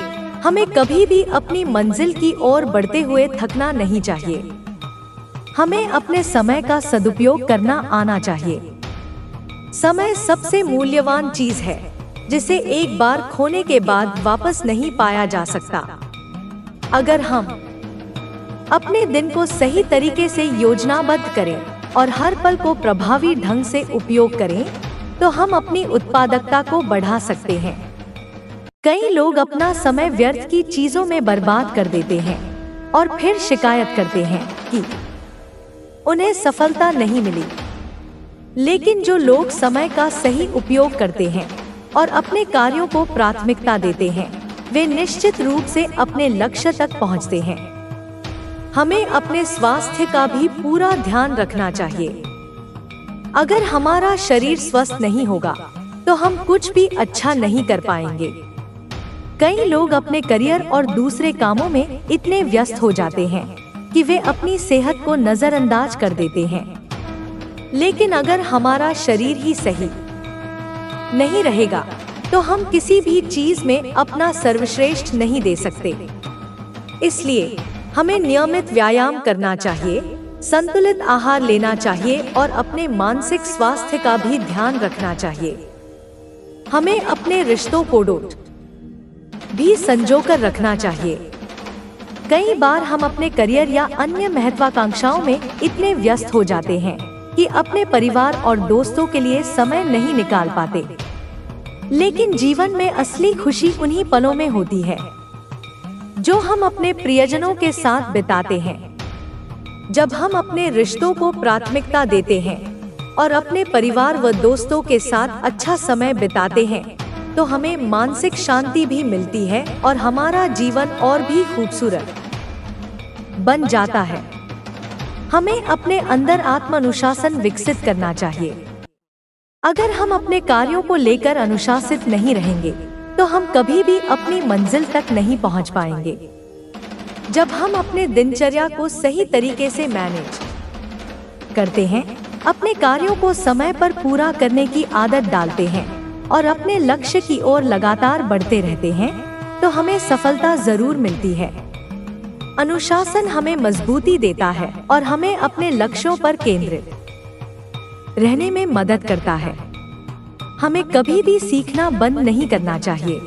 हमें कभी भी अपनी मंजिल की ओर बढ़ते हुए थकना नहीं चाहिए। हमें अपने समय का सदुपयोग करना आना चाहिए। समय सबसे मूल्यवान चीज है, जिसे एक बार खोने के बाद वापस नहीं पाया जा सकता। अगर हम अपने दिन को सही तरीके से योजनाबद्ध करें और हर पल को प्रभावी ढंग से उपयोग करें, तो हम अपनी उत्पादकता को बढ़ा सकते हैं। कई लोग अपना समय व्यर्थ की चीजों में बर्बाद कर देते हैं और फिर शिकायत करते हैं कि उन्हें सफलता नहीं मिली। लेकिन जो लोग समय का सही उपयोग करते हैं और अपने कार्यों को प्राथमिकता देते हैं, वे निश्चित रूप से अपने लक्ष्य तक पहुंचते हैं। हमें अपने स्वास्थ्य का भी पूरा ध्यान रखना चाहिए। अगर हमारा शरीर स्वस्थ नहीं होगा, तो हम कुछ भी अच्छा नहीं कर पाएंगे। कई लोग अपने करियर और दूसरे कामों में इतने व्यस्त हो जाते हैं कि वे अपनी सेहत को नजरअंदाज कर देते हैं। लेकिन अगर हमारा शरीर ही सही नहीं रहेगा, तो हम किसी भी चीज में अपना सर्वश्रेष्ठ नहीं दे सकते। इसलिए हमें नियमित व्यायाम करना चाहिए, संतुलित आहार लेना चाहिए और अपने मानसिक स्वास्थ्य का भी ध्यान रखना चाहिए। हमें अपने रिश्तों को भी संजोकर रखना चाहिए। कई बार हम अपने करियर या अन्य महत्वाकांक्षाओं में इतने व्यस्त हो जाते हैं कि अपने परिवार और दोस्तों के लिए समय नहीं निकाल पाते। लेकिन जीवन में असली खुशी उन्हीं पलों में होती है जो हम अपने प्रियजनों के साथ बिताते हैं। जब हम अपने रिश्तों को प्राथमिकता देते हैं और अपने परिवार व दोस्तों के साथ अच्छा समय बिताते हैं, तो हमें मानसिक शांति भी मिलती है और हमारा जीवन और भी खूबसूरत बन जाता है। हमें अपने अंदर आत्मानुशासन विकसित करना चाहिए। अगर हम अपने कार्यों को लेकर अनुशासित नहीं रहेंगे, तो हम कभी भी अपनी मंजिल तक नहीं पहुंच पाएंगे। जब हम अपने दिनचर्या को सही तरीके से मैनेज करते हैं, अपने कार्यों को समय पर पूरा करने की आदत डालते हैं और अपने लक्ष्य की ओर लगातार बढ़ते रहते हैं, तो हमें सफलता जरूर मिलती है। अनुशासन हमें मजबूती देता है और हमें अपने लक्ष्यों पर केंद्रित रहने में मदद करता है। हमें कभी भी सीखना बंद नहीं करना चाहिए।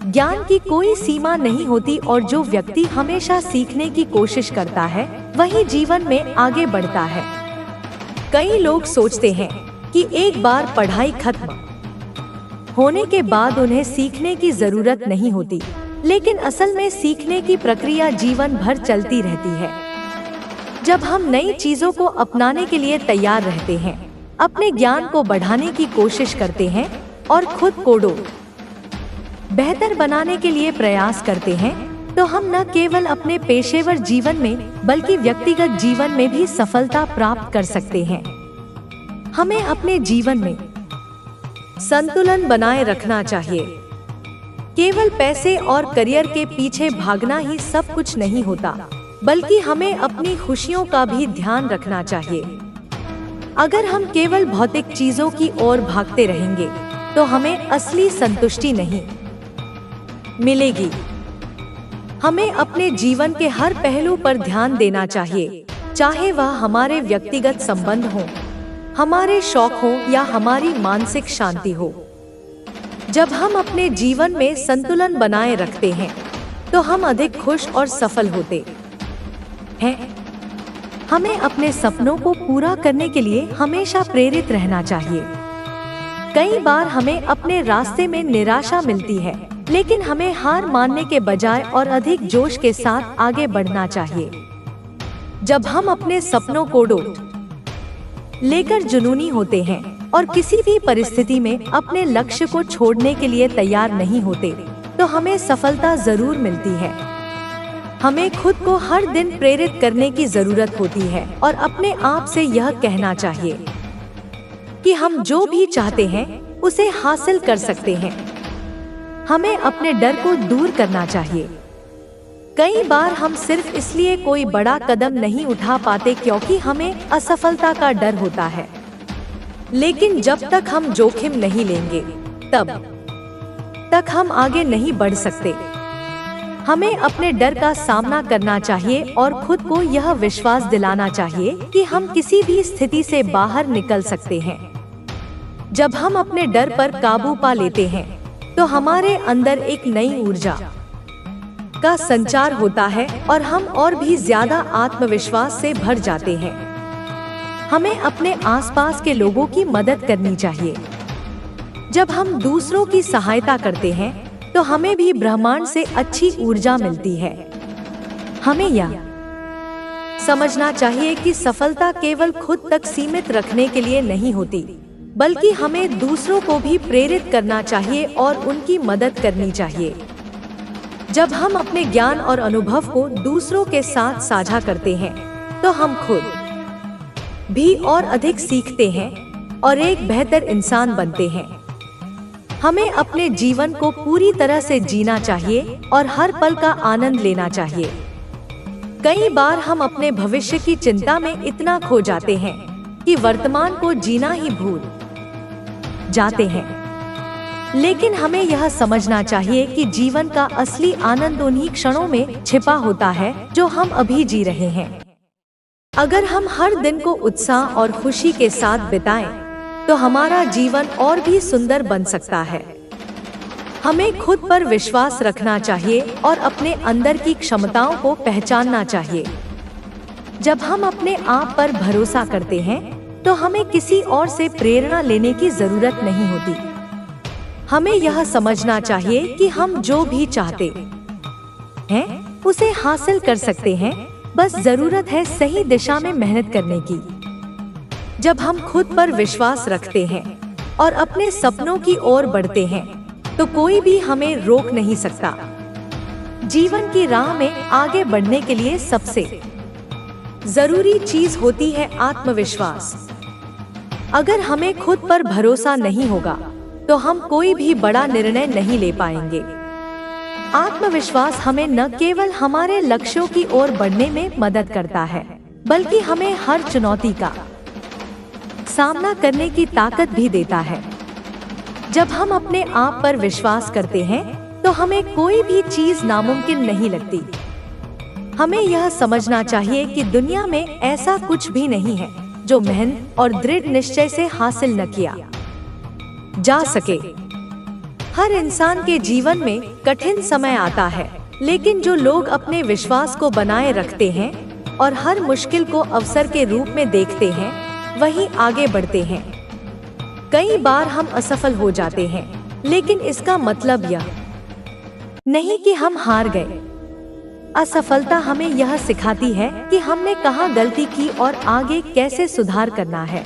ज्ञान की कोई सीमा नहीं होती और जो व्यक्ति हमेशा सीखने की कोशिश करता है, वही जीवन में आगे बढ़ता है। कई लोग सोचते हैं कि एक बार पढ़ाई खत्म होने के बाद उन्हें सीखने की जरूरत नहीं होती, लेकिन असल में सीखने की प्रक्रिया जीवन भर चलती रहती है। जब हम नई चीजों को अपनाने के लिए तैयार रहते हैं, अपने ज्ञान को बढ़ाने की कोशिश करते हैं और खुद को बेहतर बनाने के लिए प्रयास करते हैं, तो हम न केवल अपने पेशेवर जीवन में बल्कि व्यक्तिगत जीवन में भी सफलता प्राप्त कर सकते हैं। हमें अपने जीवन में संतुलन बनाए रखना चाहिए। केवल पैसे और करियर के पीछे भागना ही सब कुछ नहीं होता, बल्कि हमें अपनी खुशियों का भी ध्यान रखना चाहिए। अगर हम केवल भौतिक चीजों की ओर भागते रहेंगे, तो हमें असली संतुष्टि नहीं मिलेगी। हमें अपने जीवन के हर पहलू पर ध्यान देना चाहिए, चाहे वह हमारे व्यक्तिगत संबंध हो, हमारे शौक हो या हमारी मानसिक शांति हो। जब हम अपने जीवन में संतुलन बनाए रखते हैं, तो हम अधिक खुश और सफल होते हैं। हमें अपने सपनों को पूरा करने के लिए हमेशा प्रेरित रहना चाहिए। कई बार हमें अपने रास्ते में निराशा मिलती है, लेकिन हमें हार मानने के बजाय और अधिक जोश के साथ आगे बढ़ना चाहिए। जब हम अपने सपनों को लेकर जुनूनी होते हैं और किसी भी परिस्थिति में अपने लक्ष्य को छोड़ने के लिए तैयार नहीं होते, तो हमें सफलता जरूर मिलती है। हमें खुद को हर दिन प्रेरित करने की जरूरत होती है और अपने आप से यह कहना चाहिए कि हम जो भी चाहते हैं उसे हासिल कर सकते हैं। हमें अपने डर को दूर करना चाहिए। कई बार हम सिर्फ इसलिए कोई बड़ा कदम नहीं उठा पाते क्योंकि हमें असफलता का डर होता है, लेकिन जब तक हम जोखिम नहीं लेंगे, तब तक हम आगे नहीं बढ़ सकते। हमें अपने डर का सामना करना चाहिए और खुद को यह विश्वास दिलाना चाहिए कि हम किसी भी स्थिति से बाहर निकल सकते हैं। जब हम अपने डर पर काबू पा लेते हैं, तो हमारे अंदर एक नई ऊर्जा का संचार होता है और हम और भी ज्यादा आत्मविश्वास से भर जाते हैं। हमें अपने आसपास के लोगों की मदद करनी चाहिए। जब हम दूसरों की सहायता करते हैं, तो हमें भी ब्रह्मांड से अच्छी ऊर्जा मिलती है। हमें यह समझना चाहिए कि सफलता केवल खुद तक सीमित रखने के लिए नहीं होती, बल्कि हमें दूसरों को भी प्रेरित करना चाहिए और उनकी मदद करनी चाहिए। जब हम अपने ज्ञान और अनुभव को दूसरों के साथ साझा करते हैं, तो हम खुद भी और अधिक सीखते हैं और एक बेहतर इंसान बनते हैं। हमें अपने जीवन को पूरी तरह से जीना चाहिए और हर पल का आनंद लेना चाहिए। कई बार हम अपने भविष्य की चिंता में इतना खो जाते हैं कि वर्तमान को जीना ही भूल जाते हैं। लेकिन हमें यह समझना चाहिए कि जीवन का असली आनंद उन्हीं क्षणों में छिपा होता है जो हम अभी जी रहे हैं। अगर हम हर दिन को उत्साह और खुशी के साथ बिताएं, तो हमारा जीवन और भी सुंदर बन सकता है। हमें खुद पर विश्वास रखना चाहिए और अपने अंदर की क्षमताओं को पहचानना चाहिए। जब हम अपने आप पर भरोसा करते हैं, तो हमें किसी और से प्रेरणा लेने की जरूरत नहीं होती। हमें यह समझना चाहिए कि हम जो भी चाहते हैं, उसे हासिल कर सकते हैं। बस जरूरत है सही दिशा में मेहनत करने की। जब हम खुद पर विश्वास रखते हैं और अपने सपनों की ओर बढ़ते हैं, तो कोई भी हमें रोक नहीं सकता। जीवन की राह में आगे बढ़ने के लिए सबसे जरूरी चीज होती है आत्मविश्वास। अगर हमें खुद पर भरोसा नहीं होगा, तो हम कोई भी बड़ा निर्णय नहीं ले पाएंगे। आत्मविश्वास हमें न केवल हमारे लक्ष्यों की ओर बढ़ने में मदद करता है, बल्कि हमें हर चुनौती का सामना करने की ताकत भी देता है। जब हम अपने आप पर विश्वास करते हैं, तो हमें कोई भी चीज नामुमकिन नहीं लगती। हमें यह समझना चाहिए कि दुनिया में ऐसा कुछ भी नहीं है जो मेहनत और दृढ़ निश्चय से हासिल न किया जा सके। हर इंसान के जीवन में कठिन समय आता है, लेकिन जो लोग अपने विश्वास को बनाए रखते हैं और हर मुश्किल को अवसर के रूप में देखते हैं, वही आगे बढ़ते हैं। कई बार हम असफल हो जाते हैं, लेकिन इसका मतलब यह नहीं कि हम हार गए। असफलता हमें यह सिखाती है कि हमने कहाँ गलती की और आगे कैसे सुधार करना है।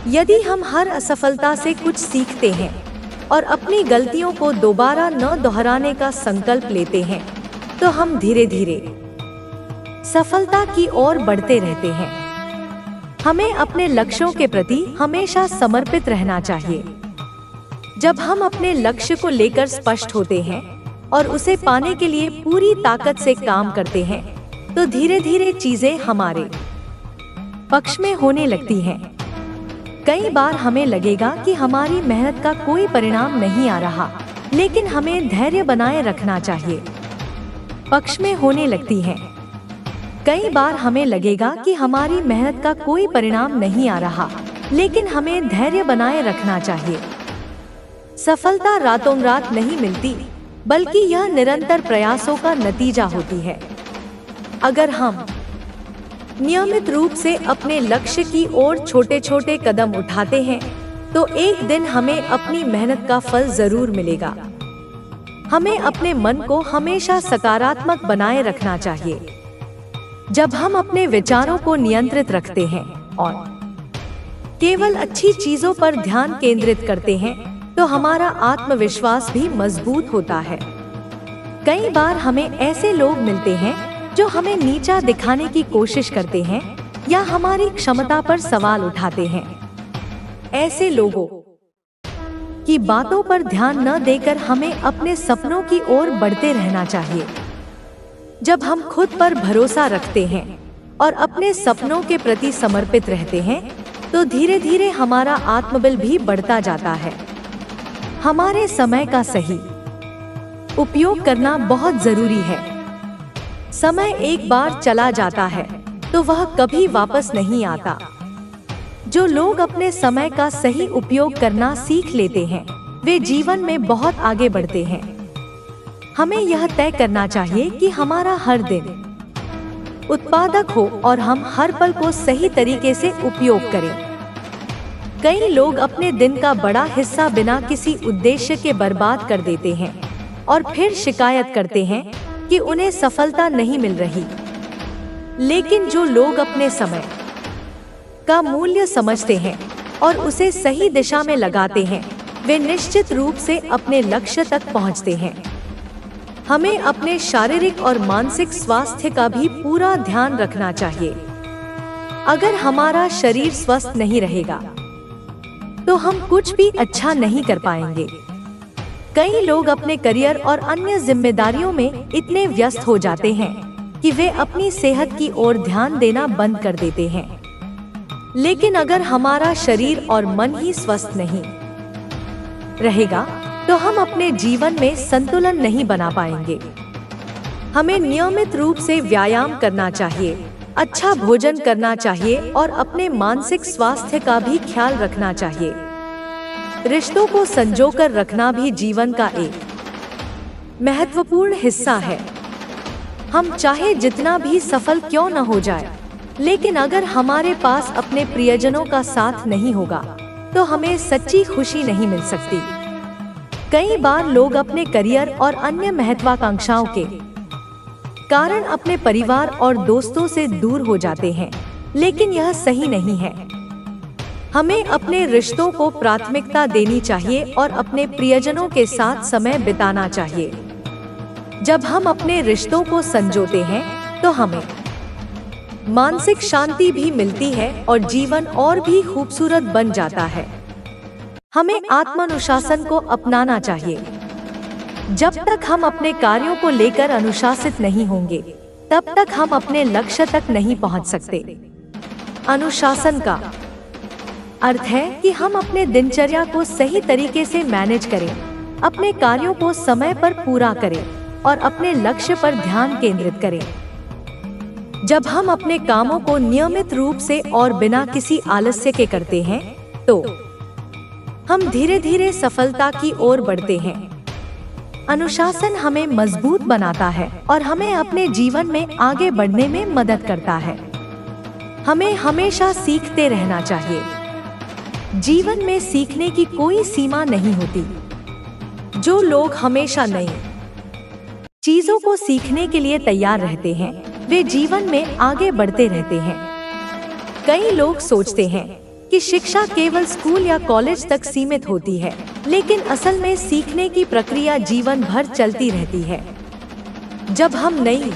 यदि हम हर असफलता से कुछ सीखते हैं और अपनी गलतियों को दोबारा न दोहराने का संकल्प लेते हैं, तो हम धीरे धीरे सफलता की ओर बढ़ते रहते हैं। हमें अपने लक्ष्यों के प्रति हमेशा समर्पित रहना चाहिए। जब हम अपने लक्ष्य को लेकर स्पष्ट होते हैं और उसे पाने के लिए पूरी ताकत से काम करते हैं, तो धीरे धीरे चीजें हमारे पक्ष में होने लगती हैं। कई बार हमें लगेगा कि हमारी मेहनत का कोई परिणाम नहीं आ रहा, लेकिन हमें धैर्य बनाए रखना चाहिए। पक्ष में होने लगती हैं। कई बार हमें लगेगा कि हमारी मेहनत का कोई परिणाम नहीं आ रहा, लेकिन हमें धैर्य बनाए रखना चाहिए। सफलता रातों रात नहीं मिलती, बल्कि यह निरंतर प्रयासों का नतीजा होती है। अगर हम नियमित रूप से अपने लक्ष्य की ओर छोटे छोटे कदम उठाते हैं, तो एक दिन हमें अपनी मेहनत का फल जरूर मिलेगा। हमें अपने मन को हमेशा सकारात्मक बनाए रखना चाहिए। जब हम अपने विचारों को नियंत्रित रखते हैं और केवल अच्छी चीजों पर ध्यान केंद्रित करते हैं, तो हमारा आत्मविश्वास भी मजबूत होता है। कई बार हमें ऐसे लोग मिलते हैं जो हमें नीचा दिखाने की कोशिश करते हैं या हमारी क्षमता पर सवाल उठाते हैं। ऐसे लोगों की बातों पर ध्यान न देकर हमें अपने सपनों की ओर बढ़ते रहना चाहिए। जब हम खुद पर भरोसा रखते हैं और अपने सपनों के प्रति समर्पित रहते हैं, तो धीरे धीरे हमारा आत्मबल भी बढ़ता जाता है। हमारे समय का सही उपयोग करना बहुत जरूरी है। समय एक बार चला जाता है तो वह कभी वापस नहीं आता। जो लोग अपने समय का सही उपयोग करना सीख लेते हैं, वे जीवन में बहुत आगे बढ़ते हैं। हमें यह तय करना चाहिए कि हमारा हर दिन उत्पादक हो और हम हर पल को सही तरीके से उपयोग करें। कई लोग अपने दिन का बड़ा हिस्सा बिना किसी उद्देश्य के बर्बाद कर देते हैं और फिर शिकायत करते हैं कि उन्हें सफलता नहीं मिल रही। लेकिन जो लोग अपने समय का मूल्य समझते हैं और उसे सही दिशा में लगाते हैं, वे निश्चित रूप से अपने लक्ष्य तक पहुंचते हैं। हमें अपने शारीरिक और मानसिक स्वास्थ्य का भी पूरा ध्यान रखना चाहिए। अगर हमारा शरीर स्वस्थ नहीं रहेगा, तो हम कुछ भी अच्छा नहीं कर पाएंगे। कई लोग अपने करियर और अन्य जिम्मेदारियों में इतने व्यस्त हो जाते हैं कि वे अपनी सेहत की ओर ध्यान देना बंद कर देते हैं। लेकिन अगर हमारा शरीर और मन ही स्वस्थ नहीं रहेगा, तो हम अपने जीवन में संतुलन नहीं बना पाएंगे। हमें नियमित रूप से व्यायाम करना चाहिए, अच्छा भोजन करना चाहिए और अपने मानसिक स्वास्थ्य का भी ख्याल रखना चाहिए। रिश्तों को संजोकर रखना भी जीवन का एक महत्वपूर्ण हिस्सा है। हम चाहे जितना भी सफल क्यों न हो जाए, लेकिन अगर हमारे पास अपने प्रियजनों का साथ नहीं होगा, तो हमें सच्ची खुशी नहीं मिल सकती। कई बार लोग अपने करियर और अन्य महत्वाकांक्षाओं के कारण अपने परिवार और दोस्तों से दूर हो जाते हैं, लेकिन यह सही नहीं है। हमें अपने रिश्तों को प्राथमिकता देनी चाहिए और अपने प्रियजनों के साथ समय बिताना चाहिए। जब हम अपने रिश्तों को संजोते हैं तो हमें मानसिक शांति भी मिलती है और जीवन और भी खूबसूरत बन जाता है। हमें आत्मानुशासन को अपनाना चाहिए। जब तक हम अपने कार्यों को लेकर अनुशासित नहीं होंगे, तब तक हम अपने लक्ष्य तक नहीं पहुंच सकते। अनुशासन का अर्थ है कि हम अपने दिनचर्या को सही तरीके से मैनेज करें, अपने कार्यों को समय पर पूरा करें और अपने लक्ष्य पर ध्यान केंद्रित करें। जब हम अपने कामों को नियमित रूप से और बिना किसी आलस्य के करते हैं, तो हम धीरे धीरे सफलता की ओर बढ़ते हैं। अनुशासन हमें मजबूत बनाता है और हमें अपने जीवन में आगे बढ़ने में मदद करता है। हमें हमेशा सीखते रहना चाहिए। जीवन में सीखने की कोई सीमा नहीं होती। जो लोग हमेशा नई चीजों को सीखने के लिए तैयार रहते हैं, वे जीवन में आगे बढ़ते रहते हैं। कई लोग सोचते हैं कि शिक्षा केवल स्कूल या कॉलेज तक सीमित होती है, लेकिन असल में सीखने की प्रक्रिया जीवन भर चलती रहती है। जब हम नई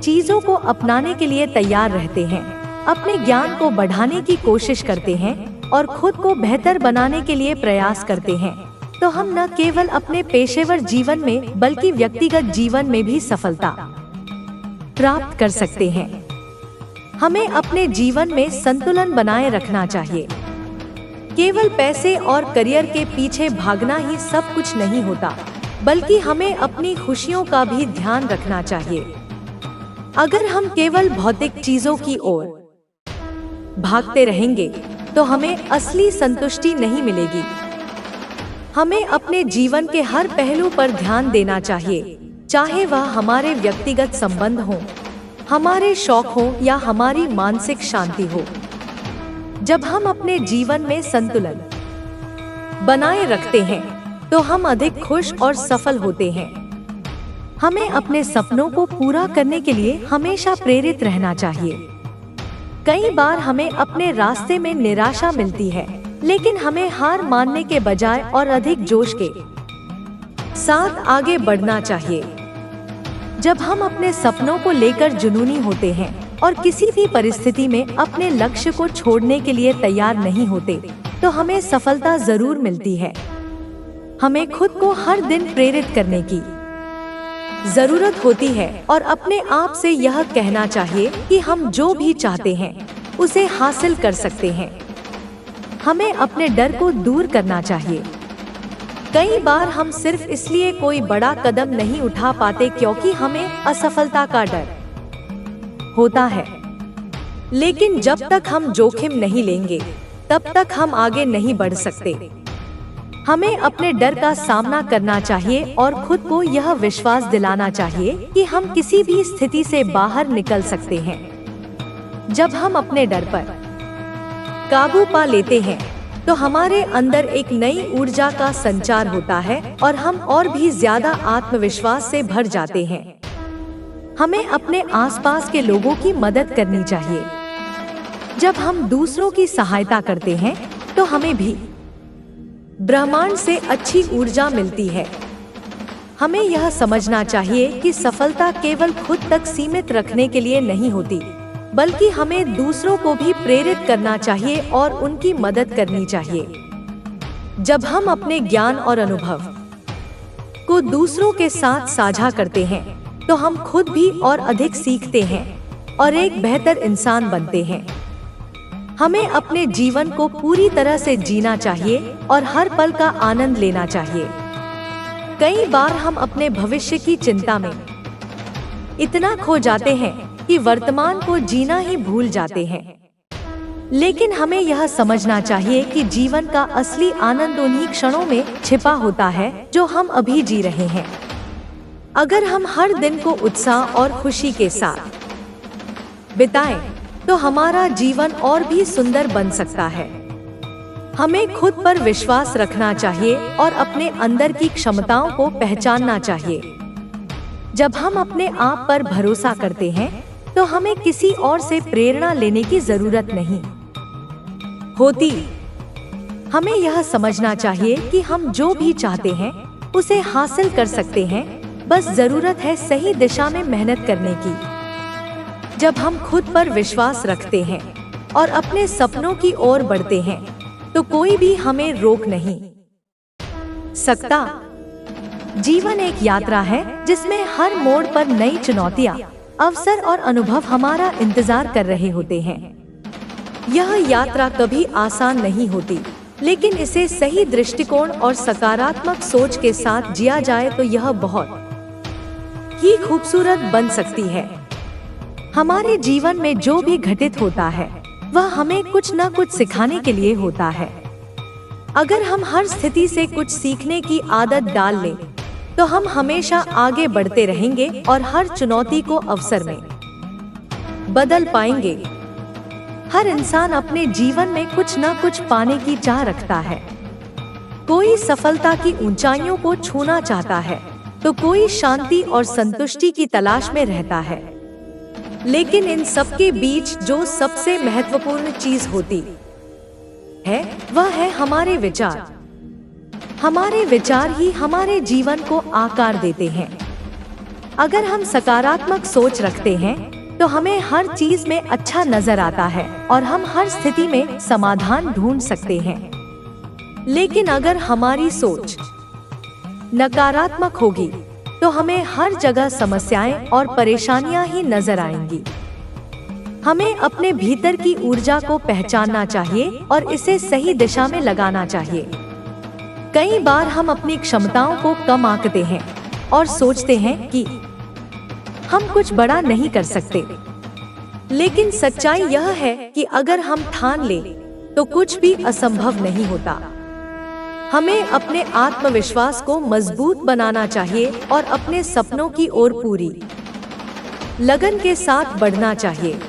चीजों को अपनाने के लिए तैयार रहते हैं, अपने ज्ञान को बढ़ाने की कोशिश करते हैं और खुद को बेहतर बनाने के लिए प्रयास करते हैं, तो हम न केवल अपने पेशेवर जीवन में बल्कि व्यक्तिगत जीवन में भी सफलता प्राप्त कर सकते हैं। हमें अपने जीवन में संतुलन बनाए रखना चाहिए। केवल पैसे और करियर के पीछे भागना ही सब कुछ नहीं होता, बल्कि हमें अपनी खुशियों का भी ध्यान रखना चाहिए। अगर हम केवल भौतिक चीजों की ओर भागते रहेंगे, तो हमें असली संतुष्टि नहीं मिलेगी। हमें अपने जीवन के हर पहलू पर ध्यान देना चाहिए, चाहे वह हमारे व्यक्तिगत संबंध हो, हमारे शौक हो या हमारी मानसिक शांति हो। जब हम अपने जीवन में संतुलन बनाए रखते हैं, तो हम अधिक खुश और सफल होते हैं। हमें अपने सपनों को पूरा करने के लिए हमेशा प्रेरित रहना चाहिए। कई बार हमें अपने रास्ते में निराशा मिलती है, लेकिन हमें हार मानने के बजाय और अधिक जोश के साथ आगे बढ़ना चाहिए। जब हम अपने सपनों को लेकर जुनूनी होते हैं और किसी भी परिस्थिति में अपने लक्ष्य को छोड़ने के लिए तैयार नहीं होते, तो हमें सफलता जरूर मिलती है। हमें खुद को हर दिन प्रेरित करने की जरूरत होती है और अपने आप से यह कहना चाहिए कि हम जो भी चाहते हैं उसे हासिल कर सकते हैं। हमें अपने डर को दूर करना चाहिए। कई बार हम सिर्फ इसलिए कोई बड़ा कदम नहीं उठा पाते क्योंकि हमें असफलता का डर होता है, लेकिन जब तक हम जोखिम नहीं लेंगे, तब तक हम आगे नहीं बढ़ सकते। हमें अपने डर का सामना करना चाहिए और खुद को यह विश्वास दिलाना चाहिए कि हम किसी भी स्थिति से बाहर निकल सकते हैं। जब हम अपने डर पर काबू पा लेते हैं, तो हमारे अंदर एक नई ऊर्जा का संचार होता है और हम और भी ज्यादा आत्मविश्वास से भर जाते हैं। हमें अपने आसपास के लोगों की मदद करनी चाहिए। जब हम दूसरों की सहायता करते हैं, तो हमें भी ब्रह्मांड से अच्छी ऊर्जा मिलती है। हमें यह समझना चाहिए कि सफलता केवल खुद तक सीमित रखने के लिए नहीं होती, बल्कि हमें दूसरों को भी प्रेरित करना चाहिए और उनकी मदद करनी चाहिए। जब हम अपने ज्ञान और अनुभव को दूसरों के साथ साझा करते हैं, तो हम खुद भी और अधिक सीखते हैं और एक बेहतर इंसान बनते हैं। हमें अपने जीवन को पूरी तरह से जीना चाहिए और हर पल का आनंद लेना चाहिए। कई बार हम अपने भविष्य की चिंता में इतना खो जाते हैं कि वर्तमान को जीना ही भूल जाते हैं। लेकिन हमें यह समझना चाहिए कि जीवन का असली आनंद उन्हीं क्षणों में छिपा होता है जो हम अभी जी रहे हैं। अगर हम हर दिन को उत्साह और खुशी के साथ बिताएं, तो हमारा जीवन और भी सुंदर बन सकता है। हमें खुद पर विश्वास रखना चाहिए और अपने अंदर की क्षमताओं को पहचानना चाहिए। जब हम अपने आप पर भरोसा करते हैं तो हमें किसी और से प्रेरणा लेने की जरूरत नहीं होती। हमें यह समझना चाहिए कि हम जो भी चाहते हैं उसे हासिल कर सकते हैं, बस जरूरत है सही दिशा में मेहनत करने की। जब हम खुद पर विश्वास रखते हैं और अपने सपनों की ओर बढ़ते हैं तो कोई भी हमें रोक नहीं सकता। जीवन एक यात्रा है जिसमें हर मोड़ पर नई चुनौतियां, अवसर और अनुभव हमारा इंतजार कर रहे होते हैं। यह यात्रा कभी आसान नहीं होती, लेकिन इसे सही दृष्टिकोण और सकारात्मक सोच के साथ जिया जाए तो यह बहुत ही खूबसूरत बन सकती है। हमारे जीवन में जो भी घटित होता है वह हमें कुछ न कुछ सिखाने के लिए होता है। अगर हम हर स्थिति से कुछ सीखने की आदत डाल लें तो हम हमेशा आगे बढ़ते रहेंगे और हर चुनौती को अवसर में बदल पाएंगे। हर इंसान अपने जीवन में कुछ न कुछ पाने की चाह रखता है। कोई सफलता की ऊंचाइयों को छूना चाहता है तो कोई शांति और संतुष्टि की तलाश में रहता है। लेकिन इन सब के बीच जो सबसे महत्वपूर्ण चीज होती है वह है हमारे विचार। हमारे विचार ही हमारे जीवन को आकार देते हैं। अगर हम सकारात्मक सोच रखते हैं तो हमें हर चीज में अच्छा नजर आता है और हम हर स्थिति में समाधान ढूंढ सकते हैं। लेकिन अगर हमारी सोच नकारात्मक होगी तो हमें हर जगह समस्याएं और परेशानियां ही नजर आएंगी। हमें अपने भीतर की ऊर्जा को पहचानना चाहिए और इसे सही दिशा में लगाना चाहिए। कई बार हम अपनी क्षमताओं को कम आंकते हैं और सोचते हैं कि हम कुछ बड़ा नहीं कर सकते। लेकिन सच्चाई यह है कि अगर हम ठान लें तो कुछ भी असंभव नहीं होता। हमें अपने आत्मविश्वास को मजबूत बनाना चाहिए और अपने सपनों की ओर पूरी लगन के साथ बढ़ना चाहिए।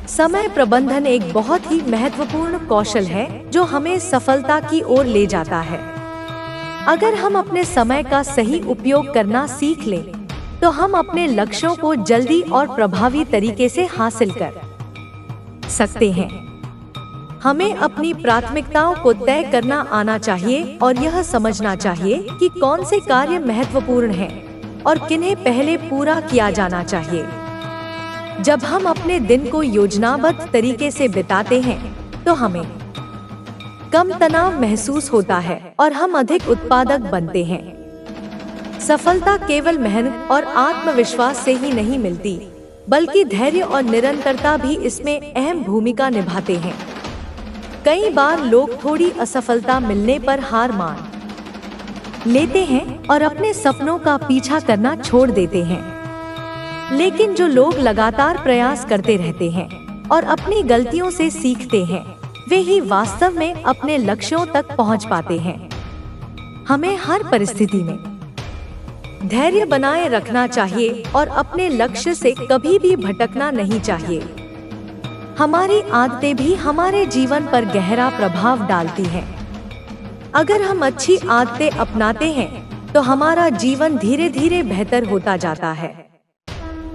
समय प्रबंधन एक बहुत ही महत्वपूर्ण कौशल है जो हमें सफलता की ओर ले जाता है। अगर हम अपने समय का सही उपयोग करना सीख लें तो हम अपने लक्ष्यों को जल्दी और प्रभावी तरीके से हासिल कर सकते हैं। हमें अपनी प्राथमिकताओं को तय करना आना चाहिए और यह समझना चाहिए कि कौन से कार्य महत्वपूर्ण हैं और किन्हें पहले पूरा किया जाना चाहिए। जब हम अपने दिन को योजनाबद्ध तरीके से बिताते हैं तो हमें कम तनाव महसूस होता है और हम अधिक उत्पादक बनते हैं। सफलता केवल मेहनत और आत्मविश्वास से ही नहीं मिलती, बल्कि धैर्य और निरंतरता भी इसमें अहम भूमिका निभाते हैं। कई बार लोग थोड़ी असफलता मिलने पर हार मान लेते हैं और अपने सपनों का पीछा करना छोड़ देते हैं। लेकिन जो लोग लगातार प्रयास करते रहते हैं और अपनी गलतियों से सीखते हैं, वे ही वास्तव में अपने लक्ष्यों तक पहुंच पाते हैं। हमें हर परिस्थिति में धैर्य बनाए रखना चाहिए और अपने लक्ष्य से कभी भी भटकना नहीं चाहिए। हमारी आदतें भी हमारे जीवन पर गहरा प्रभाव डालती हैं। अगर हम अच्छी आदतें अपनाते हैं तो हमारा जीवन धीरे धीरे बेहतर होता जाता है।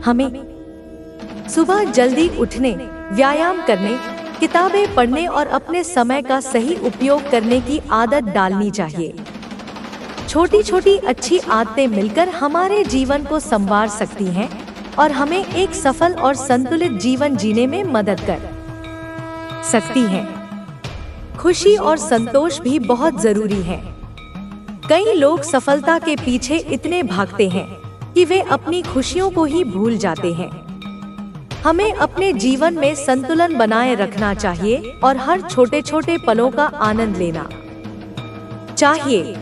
हमें सुबह जल्दी उठने, व्यायाम करने, किताबें पढ़ने और अपने समय का सही उपयोग करने की आदत डालनी चाहिए। छोटी छोटी अच्छी आदतें मिलकर हमारे जीवन को संवार सकती हैं और हमें एक सफल और संतुलित जीवन जीने में मदद कर सकती हैं। खुशी और संतोष भी बहुत जरूरी है। कई लोग सफलता के पीछे इतने भागते हैं कि वे अपनी खुशियों को ही भूल जाते हैं। हमें अपने जीवन में संतुलन बनाए रखना चाहिए और हर छोटे छोटे पलों का आनंद लेना चाहिए।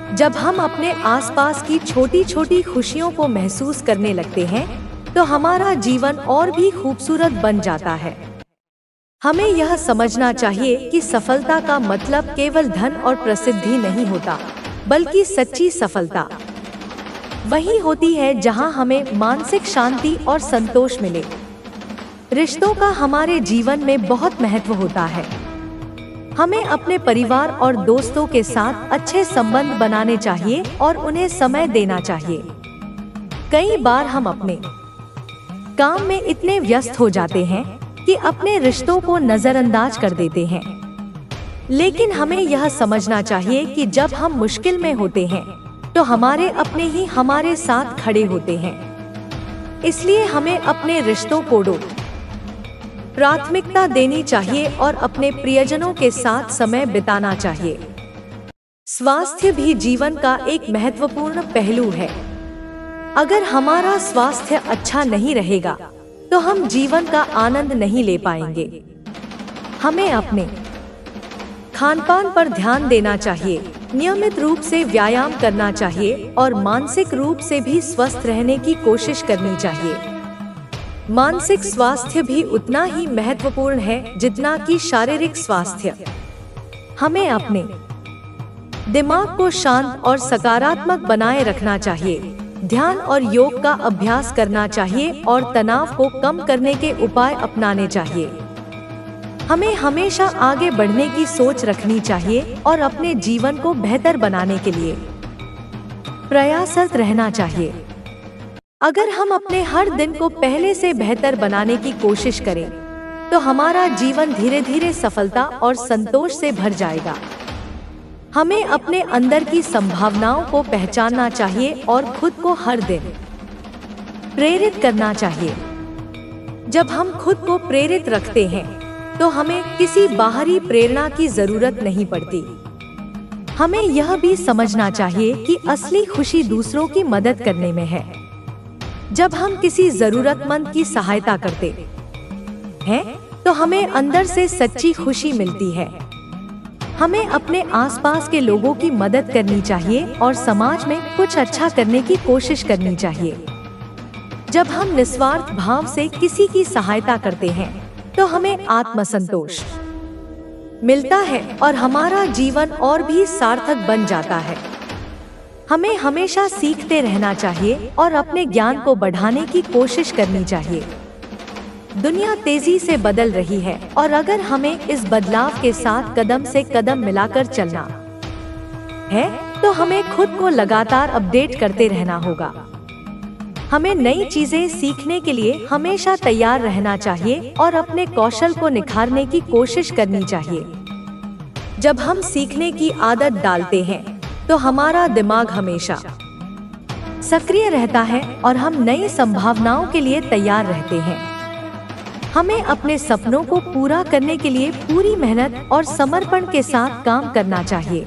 जब हम अपने आसपास की छोटी छोटी खुशियों को महसूस करने लगते हैं तो हमारा जीवन और भी खूबसूरत बन जाता है। हमें यह समझना चाहिए कि सफलता का मतलब केवल धन और प्रसिद्धि नहीं होता, बल्कि सच्ची सफलता वही होती है जहां हमें मानसिक शांति और संतोष मिले। रिश्तों का हमारे जीवन में बहुत महत्व होता है। हमें अपने परिवार और दोस्तों के साथ अच्छे संबंध बनाने चाहिए और उन्हें समय देना चाहिए। कई बार हम अपने काम में इतने व्यस्त हो जाते हैं कि अपने रिश्तों को नजरअंदाज कर देते हैं। लेकिन हमें यह समझना चाहिए कि जब हम मुश्किल में होते हैं तो हमारे अपने ही हमारे साथ खड़े होते हैं। इसलिए हमें अपने रिश्तों को प्राथमिकता देनी चाहिए और अपने प्रियजनों के साथ समय बिताना चाहिए। स्वास्थ्य भी जीवन का एक महत्वपूर्ण पहलू है। अगर हमारा स्वास्थ्य अच्छा नहीं रहेगा तो हम जीवन का आनंद नहीं ले पाएंगे। हमें अपने खानपान पर ध्यान देना चाहिए, नियमित रूप से व्यायाम करना चाहिए और मानसिक रूप से भी स्वस्थ रहने की कोशिश करनी चाहिए। मानसिक स्वास्थ्य भी उतना ही महत्वपूर्ण है जितना कि शारीरिक स्वास्थ्य। हमें अपने दिमाग को शांत और सकारात्मक बनाए रखना चाहिए, ध्यान और योग का अभ्यास करना चाहिए और तनाव को कम करने के उपाय अपनाने चाहिए। हमें हमेशा आगे बढ़ने की सोच रखनी चाहिए और अपने जीवन को बेहतर बनाने के लिए प्रयासरत रहना चाहिए। अगर हम अपने हर दिन को पहले से बेहतर बनाने की कोशिश करें तो हमारा जीवन धीरे धीरे सफलता और संतोष से भर जाएगा। हमें अपने अंदर की संभावनाओं को पहचानना चाहिए और खुद को हर दिन प्रेरित करना चाहिए। जब हम खुद को प्रेरित रखते हैं तो हमें किसी बाहरी प्रेरणा की जरूरत नहीं पड़ती। हमें यह भी समझना चाहिए कि असली खुशी दूसरों की मदद करने में है। जब हम किसी जरूरतमंद की सहायता करते हैं तो हमें अंदर से सच्ची खुशी मिलती है। हमें अपने आसपास के लोगों की मदद करनी चाहिए और समाज में कुछ अच्छा करने की कोशिश करनी चाहिए। जब हम निस्वार्थ भाव से किसी की सहायता करते हैं तो हमें आत्मसंतोष मिलता है और हमारा जीवन और भी सार्थक बन जाता है। हमें हमेशा सीखते रहना चाहिए और अपने ज्ञान को बढ़ाने की कोशिश करनी चाहिए। दुनिया तेजी से बदल रही है और अगर हमें इस बदलाव के साथ कदम से कदम मिलाकर चलना है तो हमें खुद को लगातार अपडेट करते रहना होगा। हमें नई चीजें सीखने के लिए हमेशा तैयार रहना चाहिए और अपने कौशल को निखारने की कोशिश करनी चाहिए। जब हम सीखने की आदत डालते हैं तो हमारा दिमाग हमेशा सक्रिय रहता है और हम नई संभावनाओं के लिए तैयार रहते हैं। हमें अपने सपनों को पूरा करने के लिए पूरी मेहनत और समर्पण के साथ काम करना चाहिए।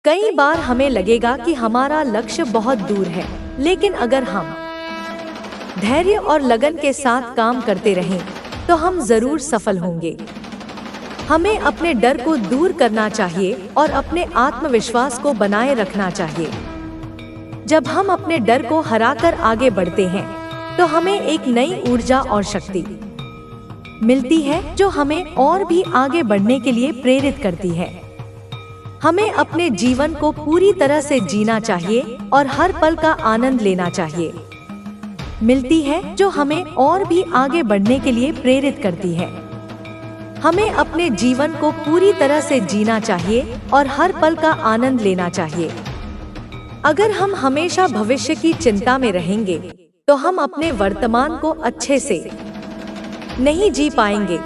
कई बार हमें लगेगा कि हमारा लक्ष्य बहुत दूर है, लेकिन अगर हम धैर्य और लगन के साथ काम करते रहें तो हम जरूर सफल होंगे। हमें अपने डर को दूर करना चाहिए और अपने आत्मविश्वास को बनाए रखना चाहिए। जब हम अपने डर को हराकर आगे बढ़ते हैं तो हमें एक नई ऊर्जा और शक्ति मिलती है जो हमें और भी आगे बढ़ने के लिए प्रेरित करती है। हमें अपने जीवन को पूरी तरह से जीना चाहिए और हर पल का आनंद लेना चाहिए। मिलती है जो हमें और भी आगे बढ़ने के लिए प्रेरित करती है। हमें अपने जीवन को पूरी तरह से जीना चाहिए और हर पल का आनंद लेना चाहिए। अगर हम हमेशा भविष्य की चिंता में रहेंगे तो हम अपने वर्तमान को अच्छे से नहीं जी पाएंगे।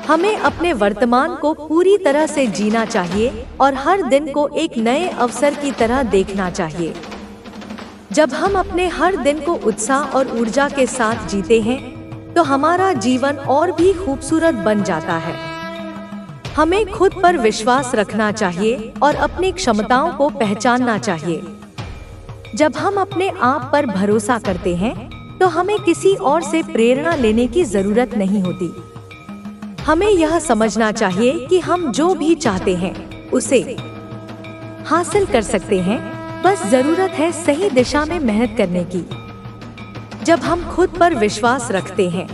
हमें अपने वर्तमान को पूरी तरह से जीना चाहिए और हर दिन को एक नए अवसर की तरह देखना चाहिए। जब हम अपने हर दिन को उत्साह और ऊर्जा के साथ जीते हैं तो हमारा जीवन और भी खूबसूरत बन जाता है। हमें खुद पर विश्वास रखना चाहिए और अपनी क्षमताओं को पहचानना चाहिए। जब हम अपने आप पर भरोसा करते हैं तो हमें किसी और से प्रेरणा लेने की जरूरत नहीं होती। हमें यह समझना चाहिए कि हम जो भी चाहते हैं उसे हासिल कर सकते हैं, बस जरूरत है सही दिशा में मेहनत करने की। जब हम खुद पर विश्वास रखते हैं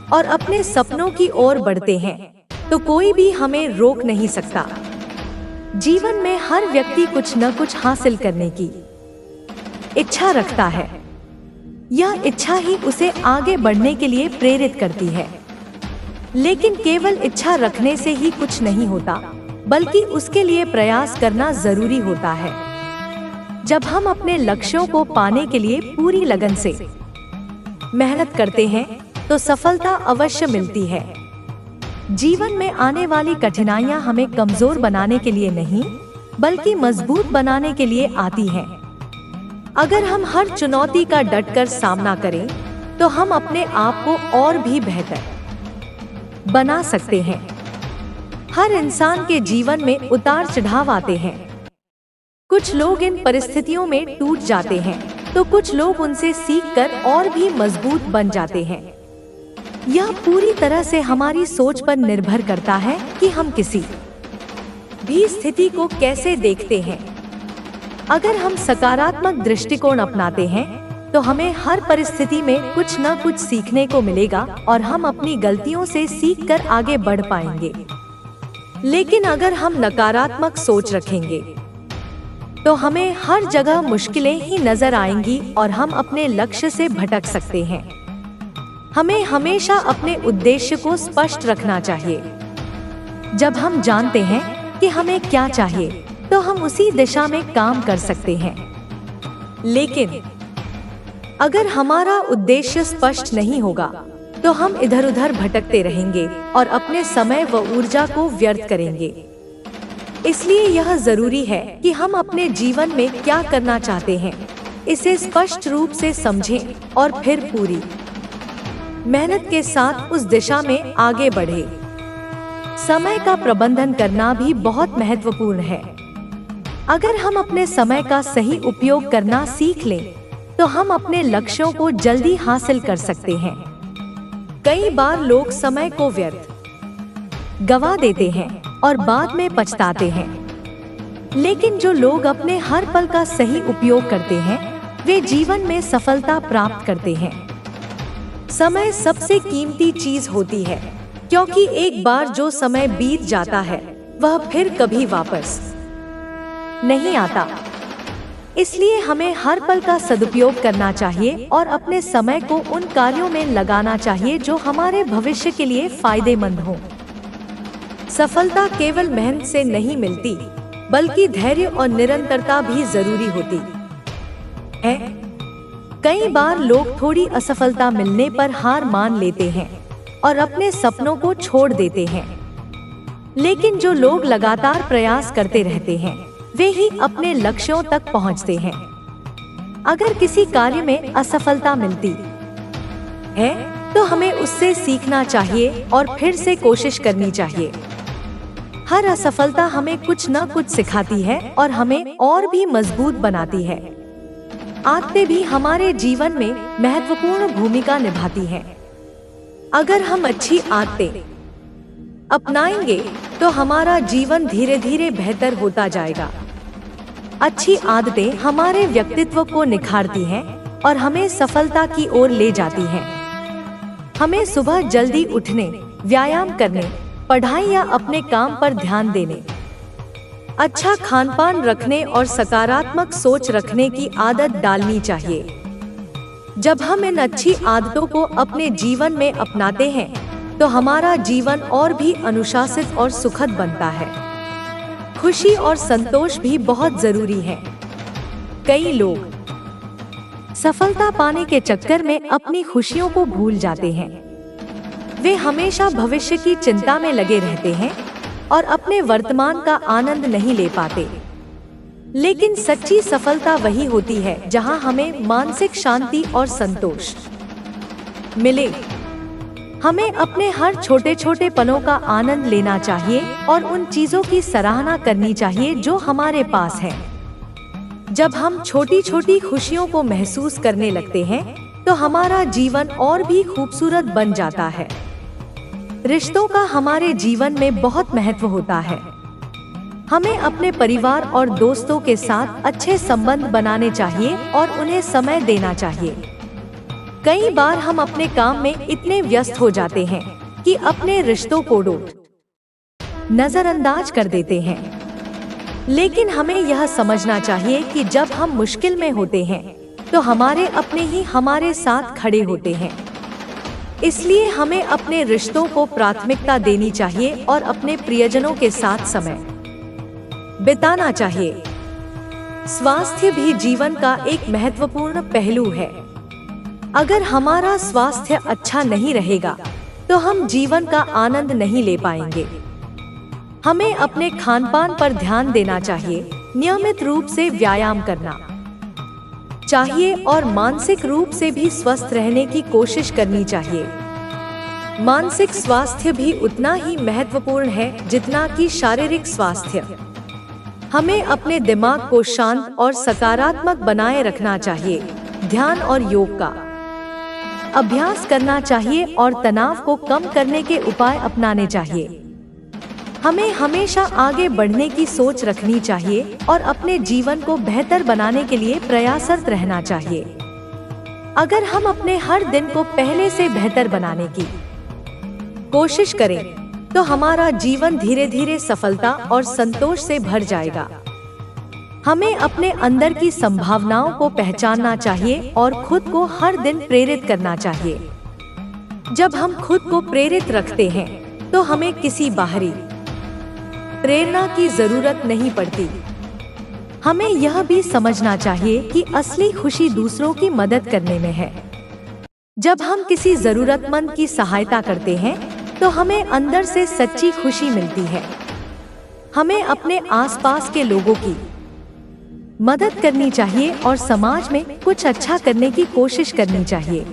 और अपने सपनों की ओर बढ़ते हैं तो कोई भी हमें रोक नहीं सकता। जीवन में हर व्यक्ति कुछ न कुछ हासिल करने की इच्छा रखता है। यह इच्छा ही उसे आगे बढ़ने के लिए प्रेरित करती है। लेकिन केवल इच्छा रखने से ही कुछ नहीं होता, बल्कि उसके लिए प्रयास करना जरूरी होता है। जब हम अपने लक्ष्यों को पाने के लिए पूरी लगन से मेहनत करते हैं तो सफलता अवश्य मिलती है। जीवन में आने वाली कठिनाइयां हमें कमजोर बनाने के लिए नहीं, बल्कि मजबूत बनाने के लिए आती हैं। अगर हम हर चुनौती का डटकर सामना करें तो हम अपने आप को और भी बेहतर बना सकते हैं। हर इंसान के जीवन में उतार चढ़ाव आते हैं। कुछ लोग इन परिस्थितियों में टूट जाते हैं, तो कुछ लोग उनसे सीखकर और भी मजबूत बन जाते हैं। यह पूरी तरह से हमारी सोच पर निर्भर करता है कि हम किसी भी स्थिति को कैसे देखते हैं। अगर हम सकारात्मक दृष्टिकोण अपनाते हैं तो हमें हर परिस्थिति में कुछ न कुछ सीखने को मिलेगा और हम अपनी गलतियों से सीखकर आगे बढ़ पाएंगे। लेकिन अगर हम नकारात्मक सोच रखेंगे तो हमें हर जगह मुश्किलें ही नजर आएंगी और हम अपने लक्ष्य से भटक सकते हैं। हमें हमेशा अपने उद्देश्य को स्पष्ट रखना चाहिए। जब हम जानते हैं कि हमें क्या चाहिए तो हम उसी दिशा में काम कर सकते हैं। लेकिन अगर हमारा उद्देश्य स्पष्ट नहीं होगा तो हम इधर उधर भटकते रहेंगे और अपने समय व ऊर्जा को व्यर्थ करेंगे। इसलिए यह जरूरी है कि हम अपने जीवन में क्या करना चाहते हैं इसे स्पष्ट रूप से समझें और फिर पूरी मेहनत के साथ उस दिशा में आगे बढ़े। समय का प्रबंधन करना भी बहुत महत्वपूर्ण है। अगर हम अपने समय का सही उपयोग करना सीख लें तो हम अपने लक्ष्यों को जल्दी हासिल कर सकते हैं। कई बार लोग समय को व्यर्थ गवा देते हैं और बाद में पछताते हैं। लेकिन जो लोग अपने हर पल का सही उपयोग करते हैं वे जीवन में सफलता प्राप्त करते हैं। समय सबसे कीमती चीज होती है, क्योंकि एक बार जो समय बीत जाता है वह फिर कभी वापस नहीं आता। इसलिए हमें हर पल का सदुपयोग करना चाहिए और अपने समय को उन कार्यों में लगाना चाहिए जो हमारे भविष्य के लिए फायदेमंद हों। सफलता केवल मेहनत से नहीं मिलती, बल्कि धैर्य और निरंतरता भी जरूरी होती है। कई बार लोग थोड़ी असफलता मिलने पर हार मान लेते हैं और अपने सपनों को छोड़ देते हैं। लेकिन जो लोग लगातार प्रयास करते रहते हैं वे ही अपने लक्ष्यों तक पहुंचते हैं। अगर किसी कार्य में असफलता मिलती है तो हमें उससे सीखना चाहिए और फिर से कोशिश करनी चाहिए। हर असफलता हमें कुछ न कुछ सिखाती है और हमें और भी मजबूत बनाती है। आदतें भी हमारे जीवन में महत्वपूर्ण भूमिका निभाती हैं। अगर हम अच्छी आदतें अपनाएंगे तो हमारा जीवन धीरे धीरे बेहतर होता जाएगा। अच्छी आदतें हमारे व्यक्तित्व को निखारती हैं और हमें सफलता की ओर ले जाती हैं। हमें सुबह जल्दी उठने, व्यायाम करने, पढ़ाई या अपने काम पर ध्यान देने, अच्छा खानपान रखने और सकारात्मक सोच रखने की आदत डालनी चाहिए। जब हम इन अच्छी आदतों को अपने जीवन में अपनाते हैं तो हमारा जीवन और भी अनुशासित और सुखद बनता है। खुशी और संतोष भी बहुत जरूरी है। कई लोग सफलता पाने के चक्कर में अपनी खुशियों को भूल जाते हैं। वे हमेशा भविष्य की चिंता में लगे रहते हैं और अपने वर्तमान का आनंद नहीं ले पाते। लेकिन सच्ची सफलता वही होती है जहां हमें मानसिक शांति और संतोष मिले। हमें अपने हर छोटे छोटे पलों का आनंद लेना चाहिए और उन चीजों की सराहना करनी चाहिए जो हमारे पास है। जब हम छोटी छोटी खुशियों को महसूस करने लगते हैं तो हमारा जीवन और भी खूबसूरत बन जाता है। रिश्तों का हमारे जीवन में बहुत महत्व होता है। हमें अपने परिवार और दोस्तों के साथ अच्छे संबंध बनाने चाहिए और उन्हें समय देना चाहिए। कई बार हम अपने काम में इतने व्यस्त हो जाते हैं कि अपने रिश्तों को नजरअंदाज कर देते हैं। लेकिन हमें यह समझना चाहिए कि जब हम मुश्किल में होते हैं तो हमारे अपने ही हमारे साथ खड़े होते हैं। इसलिए हमें अपने रिश्तों को प्राथमिकता देनी चाहिए और अपने प्रियजनों के साथ समय बिताना चाहिए। स्वास्थ्य भी जीवन का एक महत्वपूर्ण पहलू है। अगर हमारा स्वास्थ्य अच्छा नहीं रहेगा तो हम जीवन का आनंद नहीं ले पाएंगे। हमें अपने खानपान पर ध्यान देना चाहिए, नियमित रूप से व्यायाम करना चाहिए और मानसिक रूप से भी स्वस्थ रहने की कोशिश करनी चाहिए। मानसिक स्वास्थ्य भी उतना ही महत्वपूर्ण है जितना कि शारीरिक स्वास्थ्य। हमें अपने दिमाग को शांत और सकारात्मक बनाए रखना चाहिए। ध्यान और योग का अभ्यास करना चाहिए और तनाव को कम करने के उपाय अपनाने चाहिए। हमें हमेशा आगे बढ़ने की सोच रखनी चाहिए और अपने जीवन को बेहतर बनाने के लिए प्रयासरत रहना चाहिए। अगर हम अपने हर दिन को पहले से बेहतर बनाने की कोशिश करें तो हमारा जीवन धीरे धीरे सफलता और संतोष से भर जाएगा। हमें अपने अंदर की संभावनाओं को पहचानना चाहिए और खुद को हर दिन प्रेरित करना चाहिए। जब हम खुद को प्रेरित रखते हैं तो हमें किसी बाहरी प्रेरणा की जरूरत नहीं पड़ती। हमें यह भी समझना चाहिए कि असली खुशी दूसरों की मदद करने में है। जब हम किसी जरूरतमंद की सहायता करते हैं तो हमें अंदर से सच्ची खुशी मिलती है। हमें अपने आसपास के लोगों की मदद करनी चाहिए और समाज में कुछ अच्छा करने की कोशिश करनी चाहिए।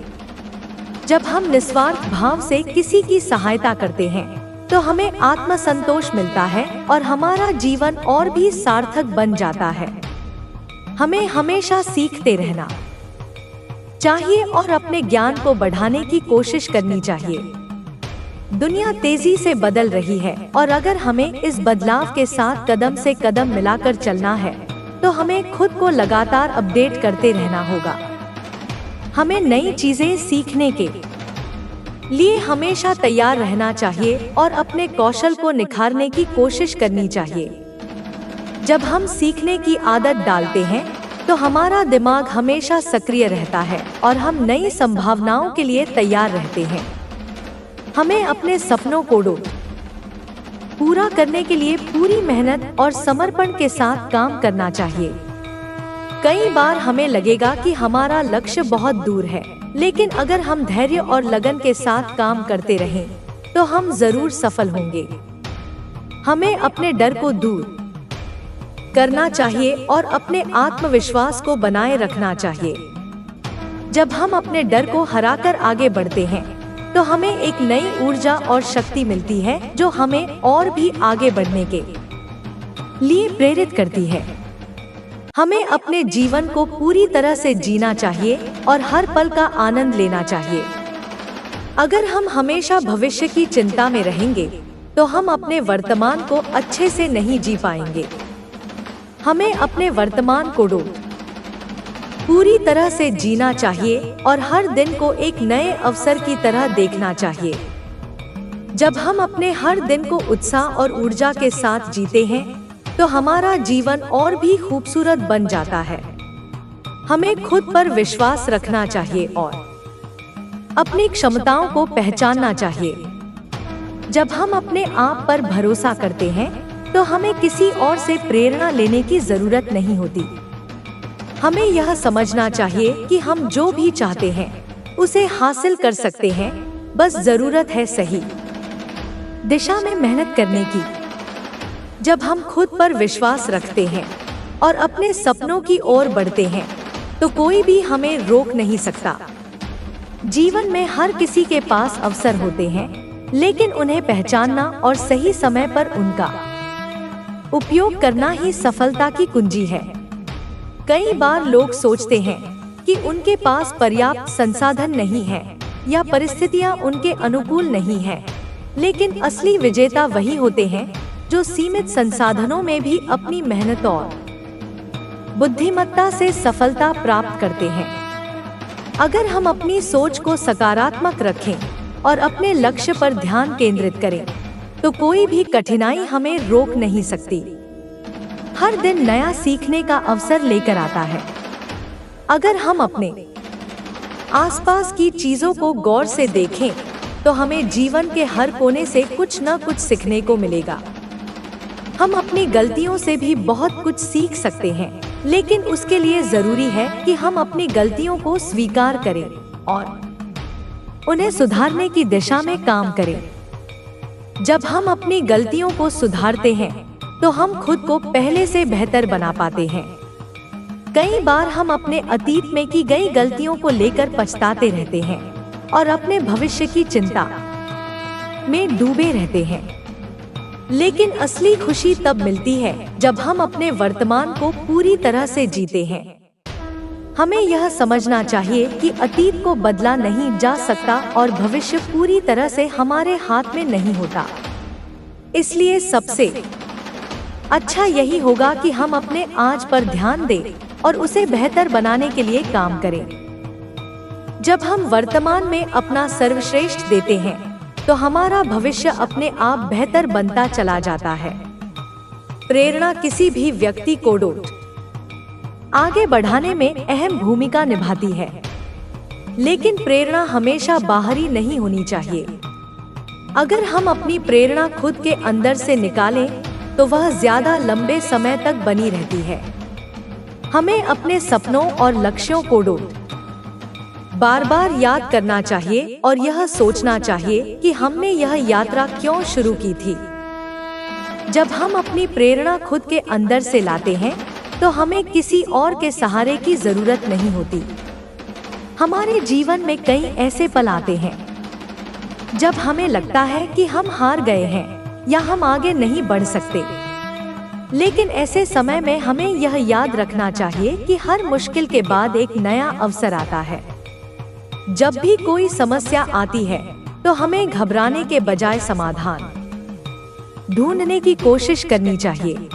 जब हम निस्वार्थ भाव से किसी की सहायता करते हैं तो हमें आत्मसंतोष मिलता है और हमारा जीवन और भी सार्थक बन जाता है। हमें हमेशा सीखते रहना चाहिए और अपने ज्ञान को बढ़ाने की कोशिश करनी चाहिए। दुनिया तेजी से बदल रही है और अगर हमें इस बदलाव के साथ कदम से कदम मिलाकर चलना है तो हमें खुद को लगातार अपडेट करते रहना होगा। हमें नई चीजें सीखने के लिए हमेशा तैयार रहना चाहिए और अपने कौशल को निखारने की कोशिश करनी चाहिए। जब हम सीखने की आदत डालते हैं तो हमारा दिमाग हमेशा सक्रिय रहता है और हम नई संभावनाओं के लिए तैयार रहते हैं। हमें अपने सपनों को पूरा करने के लिए पूरी मेहनत और समर्पण के साथ काम करना चाहिए। कई बार हमें लगेगा कि हमारा लक्ष्य बहुत दूर है, लेकिन अगर हम धैर्य और लगन के साथ काम करते रहें तो हम जरूर सफल होंगे। हमें अपने डर को दूर करना चाहिए और अपने आत्मविश्वास को बनाए रखना चाहिए। जब हम अपने डर को हराकर आगे बढ़ते हैं तो हमें एक नई ऊर्जा और शक्ति मिलती है जो हमें और भी आगे बढ़ने के लिए प्रेरित करती है। हमें अपने जीवन को पूरी तरह से जीना चाहिए और हर पल का आनंद लेना चाहिए। अगर हम हमेशा भविष्य की चिंता में रहेंगे तो हम अपने वर्तमान को अच्छे से नहीं जी पाएंगे। हमें अपने वर्तमान को पूरी तरह से जीना चाहिए और हर दिन को एक नए अवसर की तरह देखना चाहिए। जब हम अपने हर दिन को उत्साह और ऊर्जा के साथ जीते हैं तो हमारा जीवन और भी खूबसूरत बन जाता है। हमें खुद पर विश्वास रखना चाहिए और अपनी क्षमताओं को पहचानना चाहिए। जब हम अपने आप पर भरोसा करते हैं तो हमें किसी और से प्रेरणा लेने की जरूरत नहीं होती। हमें यह समझना चाहिए कि हम जो भी चाहते हैं उसे हासिल कर सकते हैं, बस जरूरत है सही दिशा में मेहनत करने की। जब हम खुद पर विश्वास रखते हैं और अपने सपनों की ओर बढ़ते हैं तो कोई भी हमें रोक नहीं सकता। जीवन में हर किसी के पास अवसर होते हैं, लेकिन उन्हें पहचानना और सही समय पर उनका उपयोग करना ही सफलता की कुंजी है। कई बार लोग सोचते हैं कि उनके पास पर्याप्त संसाधन नहीं है या परिस्थितियां उनके अनुकूल नहीं हैं, लेकिन असली विजेता वही होते हैं जो सीमित संसाधनों में भी अपनी मेहनत और बुद्धिमत्ता से सफलता प्राप्त करते हैं। अगर हम अपनी सोच को सकारात्मक रखें और अपने लक्ष्य पर ध्यान केंद्रित करें तो कोई भी कठिनाई हमें रोक नहीं सकती। हर दिन नया सीखने का अवसर लेकर आता है। अगर हम अपने आसपास की चीजों को गौर से देखें तो हमें जीवन के हर कोने से कुछ न कुछ सीखने को मिलेगा। हम अपनी गलतियों से भी बहुत कुछ सीख सकते हैं लेकिन उसके लिए जरूरी है कि हम अपनी गलतियों को स्वीकार करें और उन्हें सुधारने की दिशा में काम करें। जब हम अपनी गलतियों को सुधारते हैं तो हम खुद को पहले से बेहतर बना पाते हैं। कई बार हम अपने अतीत में की गई गलतियों को लेकर पछताते रहते हैं और अपने भविष्य की चिंता में डूबे रहते हैं। लेकिन असली खुशी तब मिलती है जब हम अपने वर्तमान को पूरी तरह से जीते हैं। हमें यह समझना चाहिए कि अतीत को बदला नहीं जा सकता और भविष्य पूरी तरह से हमारे हाथ में नहीं होता। इसलिए सबसे अच्छा यही होगा कि हम अपने आज पर ध्यान दें और उसे बेहतर बनाने के लिए काम करें। जब हम वर्तमान में अपना सर्वश्रेष्ठ देते हैं तो हमारा भविष्य अपने आप बेहतर बनता चला जाता है। प्रेरणा किसी भी व्यक्ति को आगे बढ़ाने में अहम भूमिका निभाती है, लेकिन प्रेरणा हमेशा बाहरी नहीं होनी चाहिए। अगर हम अपनी प्रेरणा खुद के अंदर से निकालें तो वह ज्यादा लंबे समय तक बनी रहती है। हमें अपने सपनों और लक्ष्यों को बार बार याद करना चाहिए और यह सोचना चाहिए कि हमने यह यात्रा क्यों शुरू की थी। जब हम अपनी प्रेरणा खुद के अंदर से लाते हैं तो हमें किसी और के सहारे की जरूरत नहीं होती। हमारे जीवन में कई ऐसे पल आते हैं जब हमें लगता है कि हम हार गए हैं या हम आगे नहीं बढ़ सकते, लेकिन ऐसे समय में हमें यह याद रखना चाहिए कि हर मुश्किल के बाद एक नया अवसर आता है। जब भी कोई समस्या आती है तो हमें घबराने के बजाय समाधान ढूंढने की कोशिश करनी चाहिए।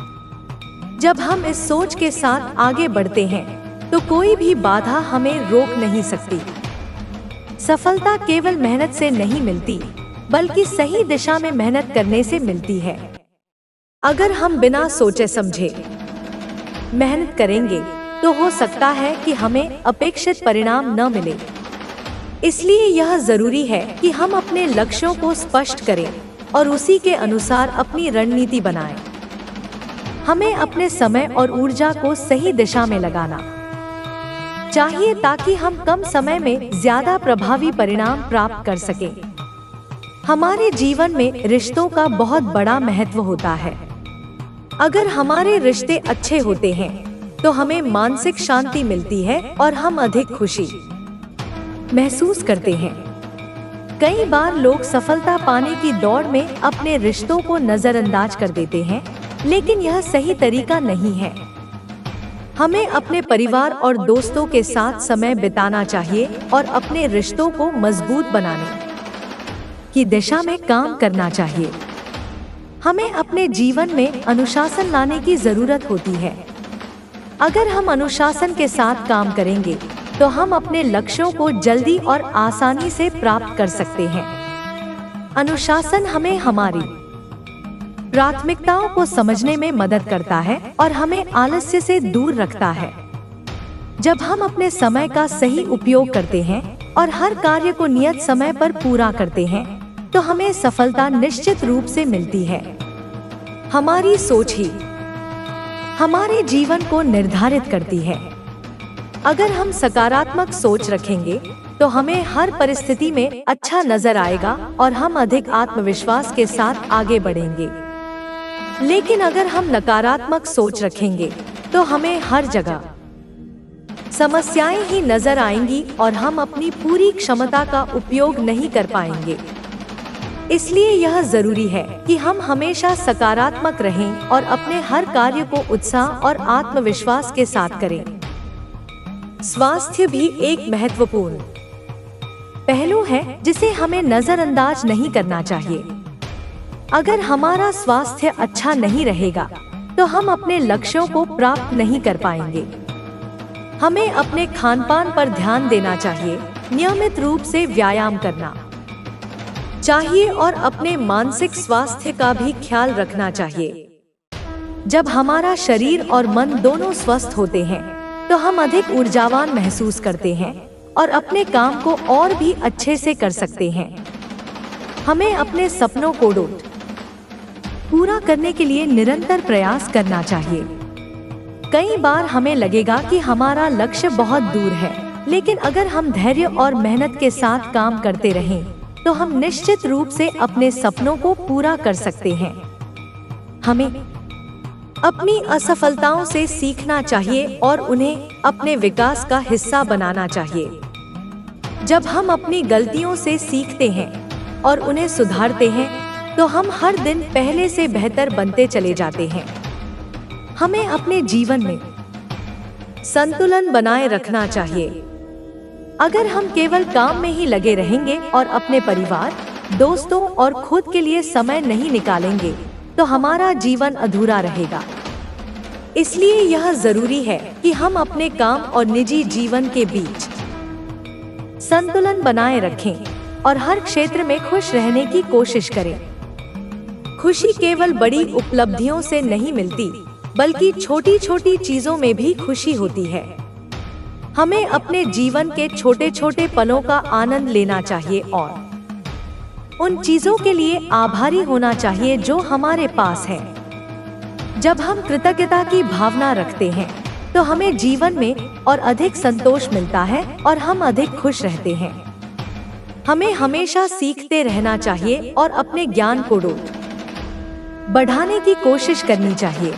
जब हम इस सोच के साथ आगे बढ़ते हैं तो कोई भी बाधा हमें रोक नहीं सकती। सफलता केवल मेहनत से नहीं मिलती, बल्कि सही दिशा में मेहनत करने से मिलती है। अगर हम बिना सोचे समझे मेहनत करेंगे तो हो सकता है कि हमें अपेक्षित परिणाम न मिले। इसलिए यह जरूरी है कि हम अपने लक्ष्यों को स्पष्ट करें और उसी के अनुसार अपनी रणनीति बनाएं। हमें अपने समय और ऊर्जा को सही दिशा में लगाना चाहिए ताकि हम कम समय में ज्यादा प्रभावी परिणाम प्राप्त कर सकें। हमारे जीवन में रिश्तों का बहुत बड़ा महत्व होता है। अगर हमारे रिश्ते अच्छे होते हैं तो हमें मानसिक शांति मिलती है और हम अधिक खुशी महसूस करते हैं। कई बार लोग सफलता पाने की दौड़ में अपने रिश्तों को नजरअंदाज कर देते हैं, लेकिन यह सही तरीका नहीं है। हमें अपने परिवार और दोस्तों के साथ समय बिताना चाहिए और अपने रिश्तों को मजबूत बनाने की दिशा में काम करना चाहिए। हमें अपने जीवन में अनुशासन लाने की जरूरत होती है। अगर हम अनुशासन के साथ काम करेंगे तो हम अपने लक्ष्यों को जल्दी और आसानी से प्राप्त कर सकते हैं। अनुशासन हमें हमारी प्राथमिकताओं को समझने में मदद करता है और हमें आलस्य से दूर रखता है। जब हम अपने समय का सही उपयोग करते हैं और हर कार्य को नियत समय पर पूरा करते हैं तो हमें सफलता निश्चित रूप से मिलती है। हमारी सोच ही हमारे जीवन को निर्धारित करती है। अगर हम सकारात्मक सोच रखेंगे तो हमें हर परिस्थिति में अच्छा नजर आएगा और हम अधिक आत्मविश्वास के साथ आगे बढ़ेंगे। लेकिन अगर हम नकारात्मक सोच रखेंगे तो हमें हर जगह समस्याएं ही नजर आएंगी और हम अपनी पूरी क्षमता का उपयोग नहीं कर पाएंगे। इसलिए यह जरूरी है कि हम हमेशा सकारात्मक रहें और अपने हर कार्य को उत्साह और आत्मविश्वास के साथ करें। स्वास्थ्य भी एक महत्वपूर्ण पहलू है जिसे हमें नजरअंदाज नहीं करना चाहिए। अगर हमारा स्वास्थ्य अच्छा नहीं रहेगा तो हम अपने लक्ष्यों को प्राप्त नहीं कर पाएंगे। हमें अपने खानपान पर ध्यान देना चाहिए, नियमित रूप से व्यायाम करना चाहिए और अपने मानसिक स्वास्थ्य का भी ख्याल रखना चाहिए। जब हमारा शरीर और मन दोनों स्वस्थ होते हैं तो हम अधिक ऊर्जावान महसूस करते हैं और अपने काम को और भी अच्छे से कर सकते हैं। हमें अपने सपनों को पूरा करने के लिए निरंतर प्रयास करना चाहिए। कई बार हमें लगेगा कि हमारा लक्ष्य बहुत दूर है, लेकिन अगर हम धैर्य और मेहनत के साथ काम करते रहें, तो हम निश्चित रूप से अपने सपनों को पूरा कर सकते हैं। हमें अपनी असफलताओं से सीखना चाहिए और उन्हें अपने विकास का हिस्सा बनाना चाहिए। जब हम अपनी गलतियों से सीखते हैं और उन्हें सुधारते हैं, तो हम हर दिन पहले से बेहतर बनते चले जाते हैं। हमें अपने जीवन में संतुलन बनाए रखना चाहिए। अगर हम केवल काम में ही लगे रहेंगे और अपने परिवार, दोस्तों और खुद के लिए समय नहीं निकालेंगे, तो हमारा जीवन अधूरा रहेगा। इसलिए यह जरूरी है कि हम अपने काम और निजी जीवन के बीच संतुलन बनाए रखें और हर क्षेत्र में खुश रहने की कोशिश करें। खुशी केवल बड़ी उपलब्धियों से नहीं मिलती, बल्कि छोटी छोटी चीजों में भी खुशी होती है। हमें अपने जीवन के छोटे छोटे पलों का आनंद लेना चाहिए और उन चीजों के लिए आभारी होना चाहिए जो हमारे पास है। जब हम कृतज्ञता की भावना रखते हैं, तो हमें जीवन में और अधिक संतोष मिलता है और हम अधिक खुश रहते हैं। हमें हमेशा सीखते रहना चाहिए और अपने ज्ञान को बढ़ाने की कोशिश करनी चाहिए।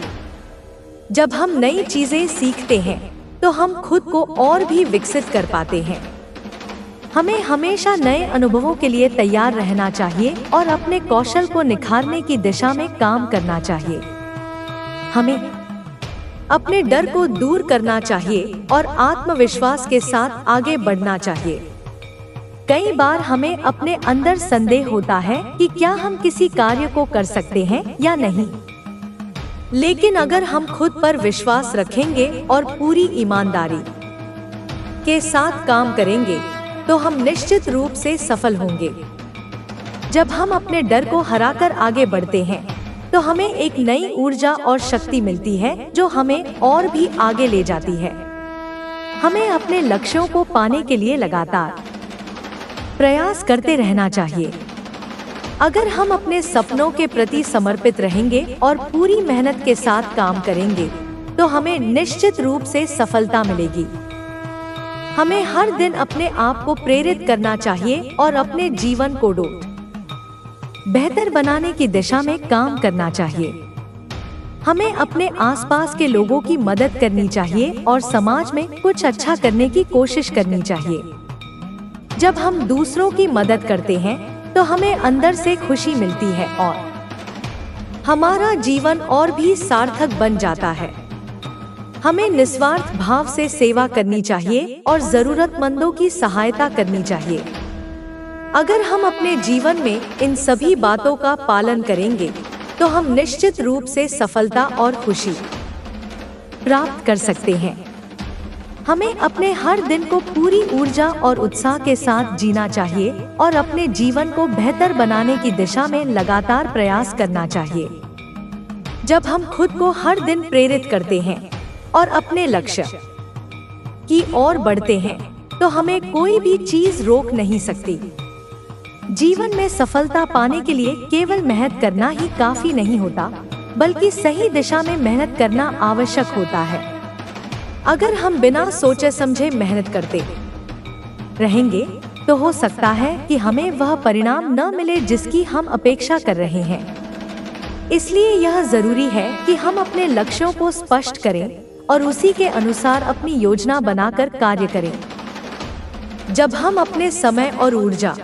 जब हम नई चीजें सीखते हैं, तो हम खुद को और भी विकसित कर पाते हैं। हमें हमेशा नए अनुभवों के लिए तैयार रहना चाहिए और अपने कौशल को निखारने की दिशा में काम करना चाहिए। हमें अपने डर को दूर करना चाहिए और आत्मविश्वास के साथ आगे बढ़ना चाहिए। कई बार हमें अपने अंदर संदेह होता है कि क्या हम किसी कार्य को कर सकते हैं या नहीं। लेकिन अगर हम खुद पर विश्वास रखेंगे और पूरी ईमानदारी के साथ काम करेंगे, तो हम निश्चित रूप से सफल होंगे। जब हम अपने डर को हराकर आगे बढ़ते हैं, तो हमें एक नई ऊर्जा और शक्ति मिलती है जो हमें और भी आगे ले जाती है। हमें अपने लक्ष्यों को पाने के लिए लगातार प्रयास करते रहना चाहिए। अगर हम अपने सपनों के प्रति समर्पित रहेंगे और पूरी मेहनत के साथ काम करेंगे, तो हमें निश्चित रूप से सफलता मिलेगी। हमें हर दिन अपने आप को प्रेरित करना चाहिए और अपने जीवन को बेहतर बनाने की दिशा में काम करना चाहिए। हमें अपने आसपास के लोगों की मदद करनी चाहिए और समाज में कुछ अच्छा करने की कोशिश करनी चाहिए। जब हम दूसरों की मदद करते हैं, तो हमें अंदर से खुशी मिलती है और हमारा जीवन और भी सार्थक बन जाता है। हमें निस्वार्थ भाव से सेवा करनी चाहिए और जरूरतमंदों की सहायता करनी चाहिए। अगर हम अपने जीवन में इन सभी बातों का पालन करेंगे, तो हम निश्चित रूप से सफलता और खुशी प्राप्त कर सकते हैं। हमें अपने हर दिन को पूरी ऊर्जा और उत्साह के साथ जीना चाहिए और अपने जीवन को बेहतर बनाने की दिशा में लगातार प्रयास करना चाहिए। जब हम खुद को हर दिन प्रेरित करते हैं और अपने लक्ष्य की ओर बढ़ते हैं, तो हमें कोई भी चीज रोक नहीं सकती। जीवन में सफलता पाने के लिए केवल मेहनत करना ही काफी नहीं होता, बल्कि सही दिशा में मेहनत करना आवश्यक होता है। अगर हम बिना सोचे समझे मेहनत करते रहेंगे, तो हो सकता है कि हमें वह परिणाम न मिले जिसकी हम अपेक्षा कर रहे हैं। इसलिए यह जरूरी है कि हम अपने लक्ष्यों को स्पष्ट करें और उसी के अनुसार अपनी योजना बनाकर कार्य करें। जब हम अपने समय और ऊर्जा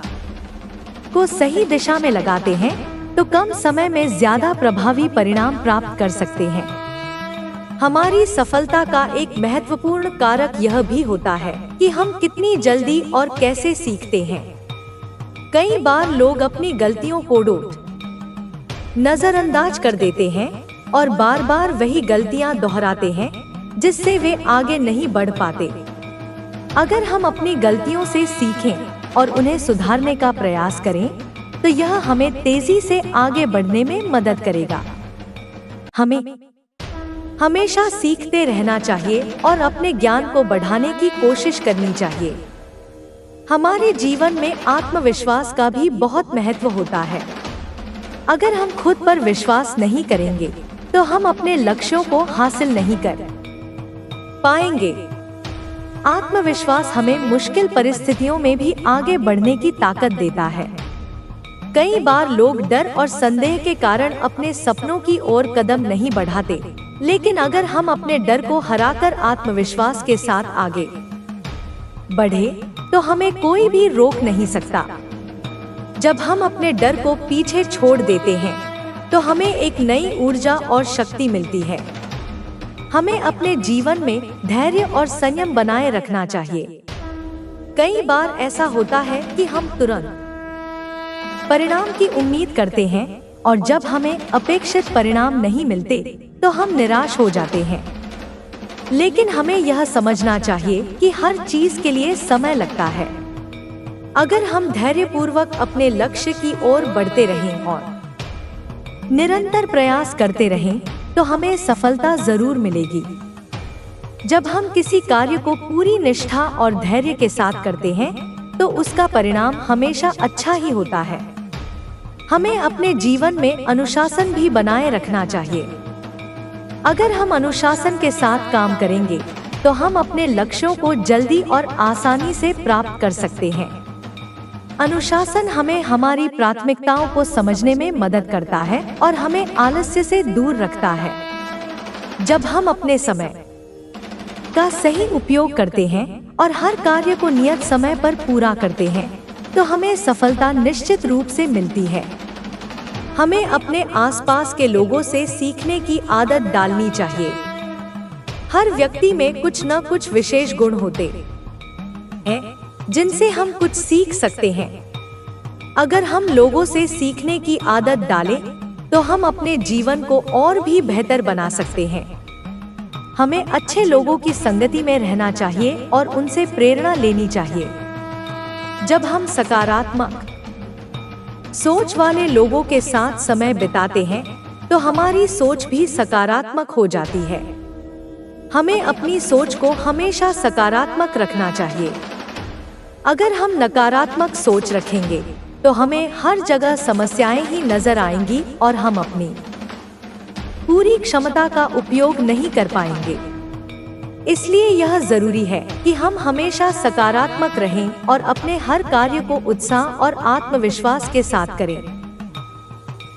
को सही दिशा में लगाते हैं, तो कम समय में ज्यादा प्रभावी परिणाम प्राप्त कर सकते हैं। हमारी सफलता का एक महत्वपूर्ण कारक यह भी होता है कि हम कितनी जल्दी और कैसे सीखते हैं। कई बार लोग अपनी गलतियों को नजरअंदाज कर देते हैं और बार बार वही गलतियां दोहराते हैं, जिससे वे आगे नहीं बढ़ पाते। अगर हम अपनी गलतियों से सीखें और उन्हें सुधारने का प्रयास करें, तो यह हमें तेजी से आगे बढ़ने में मदद करेगा। हमें हमेशा सीखते रहना चाहिए और अपने ज्ञान को बढ़ाने की कोशिश करनी चाहिए। हमारे जीवन में आत्मविश्वास का भी बहुत महत्व होता है। अगर हम खुद पर विश्वास नहीं करेंगे, तो हम अपने लक्ष्यों को हासिल नहीं कर पाएंगे। आत्मविश्वास हमें मुश्किल परिस्थितियों में भी आगे बढ़ने की ताकत देता है। कई बार लोग डर और संदेह के कारण अपने सपनों की ओर कदम नहीं बढ़ाते, लेकिन अगर हम अपने डर को हराकर आत्मविश्वास के साथ आगे बढ़े तो हमें कोई भी रोक नहीं सकता। जब हम अपने डर को पीछे छोड़ देते हैं तो हमें एक नई ऊर्जा और शक्ति मिलती है। हमें अपने जीवन में धैर्य और संयम बनाए रखना चाहिए। कई बार ऐसा होता है कि हम तुरंत परिणाम की उम्मीद करते हैं और जब हमें अपेक्षित परिणाम नहीं मिलते तो हम निराश हो जाते हैं। लेकिन हमें यह समझना चाहिए कि हर चीज के लिए समय लगता है। अगर हम धैर्यपूर्वक अपने लक्ष्य की ओर बढ़ते रहें और निरंतर प्रयास करते रहें तो हमें सफलता जरूर मिलेगी। जब हम किसी कार्य को पूरी निष्ठा और धैर्य के साथ करते हैं तो उसका परिणाम हमेशा अच्छा ही होता है। हमें अपने जीवन में अनुशासन भी बनाए रखना चाहिए। अगर हम अनुशासन के साथ काम करेंगे तो हम अपने लक्ष्यों को जल्दी और आसानी से प्राप्त कर सकते हैं। अनुशासन हमें हमारी प्राथमिकताओं को समझने में मदद करता है और हमें आलस्य से दूर रखता है। जब हम अपने समय का सही उपयोग करते हैं और हर कार्य को नियत समय पर पूरा करते हैं तो हमें सफलता निश्चित रूप से मिलती है। हमें अपने आसपास के लोगों से सीखने की आदत डालनी चाहिए। हर व्यक्ति में कुछ न कुछ विशेष गुण होते हैं जिनसे हम कुछ सीख सकते हैं। अगर हम लोगों से सीखने की आदत डालें तो हम अपने जीवन को और भी बेहतर बना सकते हैं। हमें अच्छे लोगों की संगति में रहना चाहिए और उनसे प्रेरणा लेनी चाहिए। जब हम सकारात्मक सोच वाले लोगों के साथ समय बिताते हैं तो हमारी सोच भी सकारात्मक हो जाती है। हमें अपनी सोच को हमेशा सकारात्मक रखना चाहिए। अगर हम नकारात्मक सोच रखेंगे तो हमें हर जगह समस्याएं ही नजर आएंगी और हम अपनी पूरी क्षमता का उपयोग नहीं कर पाएंगे। इसलिए यह जरूरी है कि हम हमेशा सकारात्मक रहें और अपने हर कार्य को उत्साह और आत्मविश्वास के साथ करें।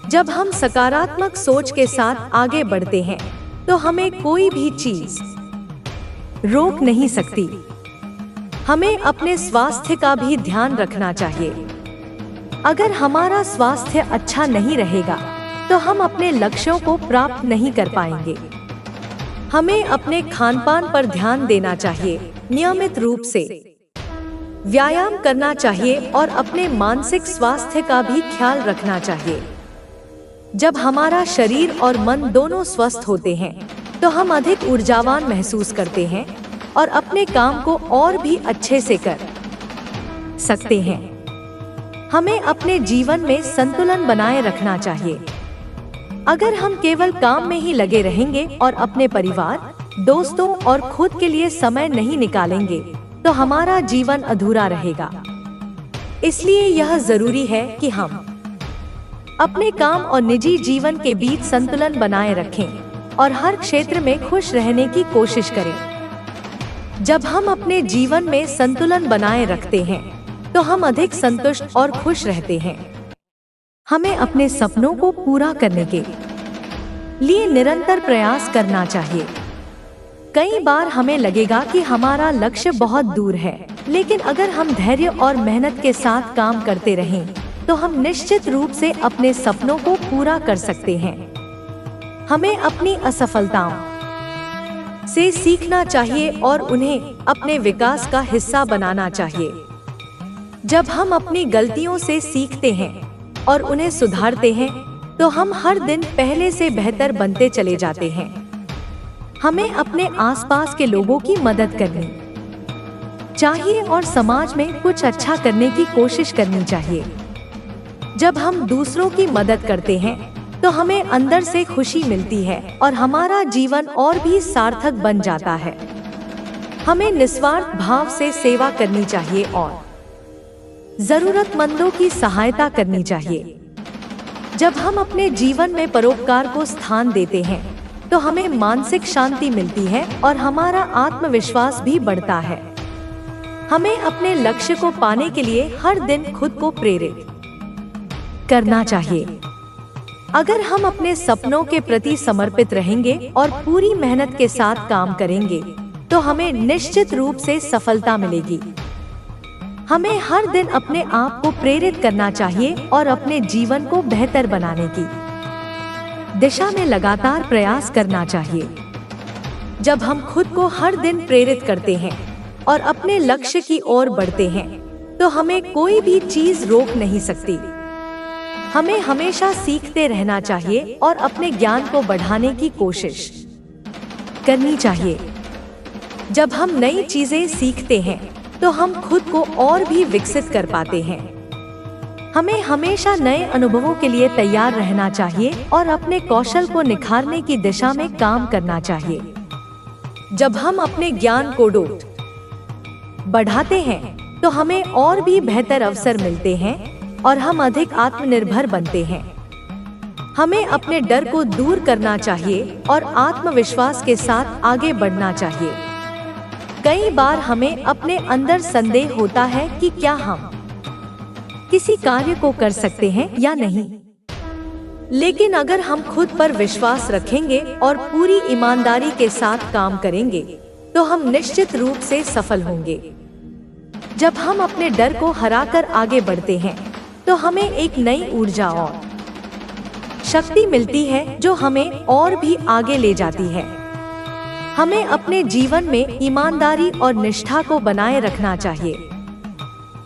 जब हम सकारात्मक सोच के साथ आगे बढ़ते हैं तो हमें कोई भी चीज रोक नहीं सकती। हमें अपने स्वास्थ्य का भी ध्यान रखना चाहिए। अगर हमारा स्वास्थ्य अच्छा नहीं रहेगा तो हम अपने लक्ष्यों को प्राप्त नहीं कर पाएंगे। हमें अपने खानपान पर ध्यान देना चाहिए, नियमित रूप से व्यायाम करना चाहिए और अपने मानसिक स्वास्थ्य का भी ख्याल रखना चाहिए। जब हमारा शरीर और मन दोनों स्वस्थ होते हैं तो हम अधिक ऊर्जावान महसूस करते हैं और अपने काम को और भी अच्छे से कर सकते हैं। हमें अपने जीवन में संतुलन बनाए रखना चाहिए। अगर हम केवल काम में ही लगे रहेंगे और अपने परिवार, दोस्तों और खुद के लिए समय नहीं निकालेंगे तो हमारा जीवन अधूरा रहेगा। इसलिए यह जरूरी है कि हम अपने काम और निजी जीवन के बीच संतुलन बनाए रखें और हर क्षेत्र में खुश रहने की कोशिश करें। जब हम अपने जीवन में संतुलन बनाए रखते हैं तो हम अधिक संतुष्ट और खुश रहते हैं। हमें अपने सपनों को पूरा करने के लिए निरंतर प्रयास करना चाहिए। कई बार हमें लगेगा कि हमारा लक्ष्य बहुत दूर है, लेकिन अगर हम धैर्य और मेहनत के साथ काम करते रहें तो हम निश्चित रूप से अपने सपनों को पूरा कर सकते हैं। हमें अपनी असफलताओं से सीखना चाहिए और उन्हें अपने विकास का हिस्सा बनाना चाहिए। जब हम अपनी गलतियों से सीखते हैं और उन्हें सुधारते हैं तो हम हर दिन पहले से बेहतर बनते चले जाते हैं। हमें अपने आसपास के लोगों की मदद करनी चाहिए और समाज में कुछ अच्छा करने की कोशिश करनी चाहिए। जब हम दूसरों की मदद करते हैं तो हमें अंदर से खुशी मिलती है और हमारा जीवन और भी सार्थक बन जाता है। हमें निस्वार्थ भाव से सेवा करनी चाहिए और जरूरतमंदों की सहायता करनी चाहिए। जब हम अपने जीवन में परोपकार को स्थान देते हैं तो हमें मानसिक शांति मिलती है और हमारा आत्मविश्वास भी बढ़ता है। हमें अपने लक्ष्य को पाने के लिए हर दिन खुद को प्रेरित करना चाहिए। अगर हम अपने सपनों के प्रति समर्पित रहेंगे और पूरी मेहनत के साथ काम करेंगे, तो हमें निश्चित रूप से सफलता मिलेगी। हमें हर दिन अपने आप को प्रेरित करना चाहिए और अपने जीवन को बेहतर बनाने की दिशा में लगातार प्रयास करना चाहिए। जब हम खुद को हर दिन प्रेरित करते हैं और अपने लक्ष्य की ओर बढ़ते हैं, तो हमें कोई भी चीज रोक नहीं सकती। हमें हमेशा सीखते रहना चाहिए और अपने ज्ञान को बढ़ाने की कोशिश करनी चाहिए। जब हम नई चीजें सीखते हैं, तो हम खुद को और भी विकसित कर पाते हैं। हमें हमेशा नए अनुभवों के लिए तैयार रहना चाहिए और अपने कौशल को निखारने की दिशा में काम करना चाहिए। जब हम अपने ज्ञान को बढ़ाते हैं, तो हमें और भी बेहतर अवसर मिलते हैं और हम अधिक आत्मनिर्भर बनते हैं। हमें अपने डर को दूर करना चाहिए और आत्मविश्वास के साथ आगे बढ़ना चाहिए। कई बार हमें अपने अंदर संदेह होता है कि क्या हम किसी कार्य को कर सकते हैं या नहीं। लेकिन अगर हम खुद पर विश्वास रखेंगे और पूरी ईमानदारी के साथ काम करेंगे, तो हम निश्चित रूप से सफल होंगे। जब हम अपने डर को हराकर आगे बढ़ते हैं, तो हमें एक नई ऊर्जा और शक्ति मिलती है जो हमें और भी आगे ले जाती है। हमें अपने जीवन में ईमानदारी और निष्ठा को बनाए रखना चाहिए।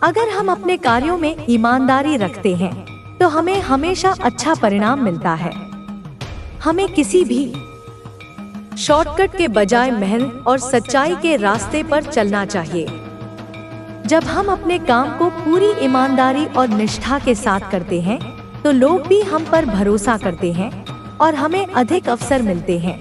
अगर हम अपने कार्यों में ईमानदारी रखते हैं, तो हमें हमेशा अच्छा परिणाम मिलता है। हमें किसी भी शॉर्टकट के बजाय मेहनत और सच्चाई के रास्ते पर चलना चाहिए। जब हम अपने काम को पूरी ईमानदारी और निष्ठा के साथ करते हैं, तो लोग भी हम पर भरोसा करते हैं और हमें अधिक अवसर मिलते हैं।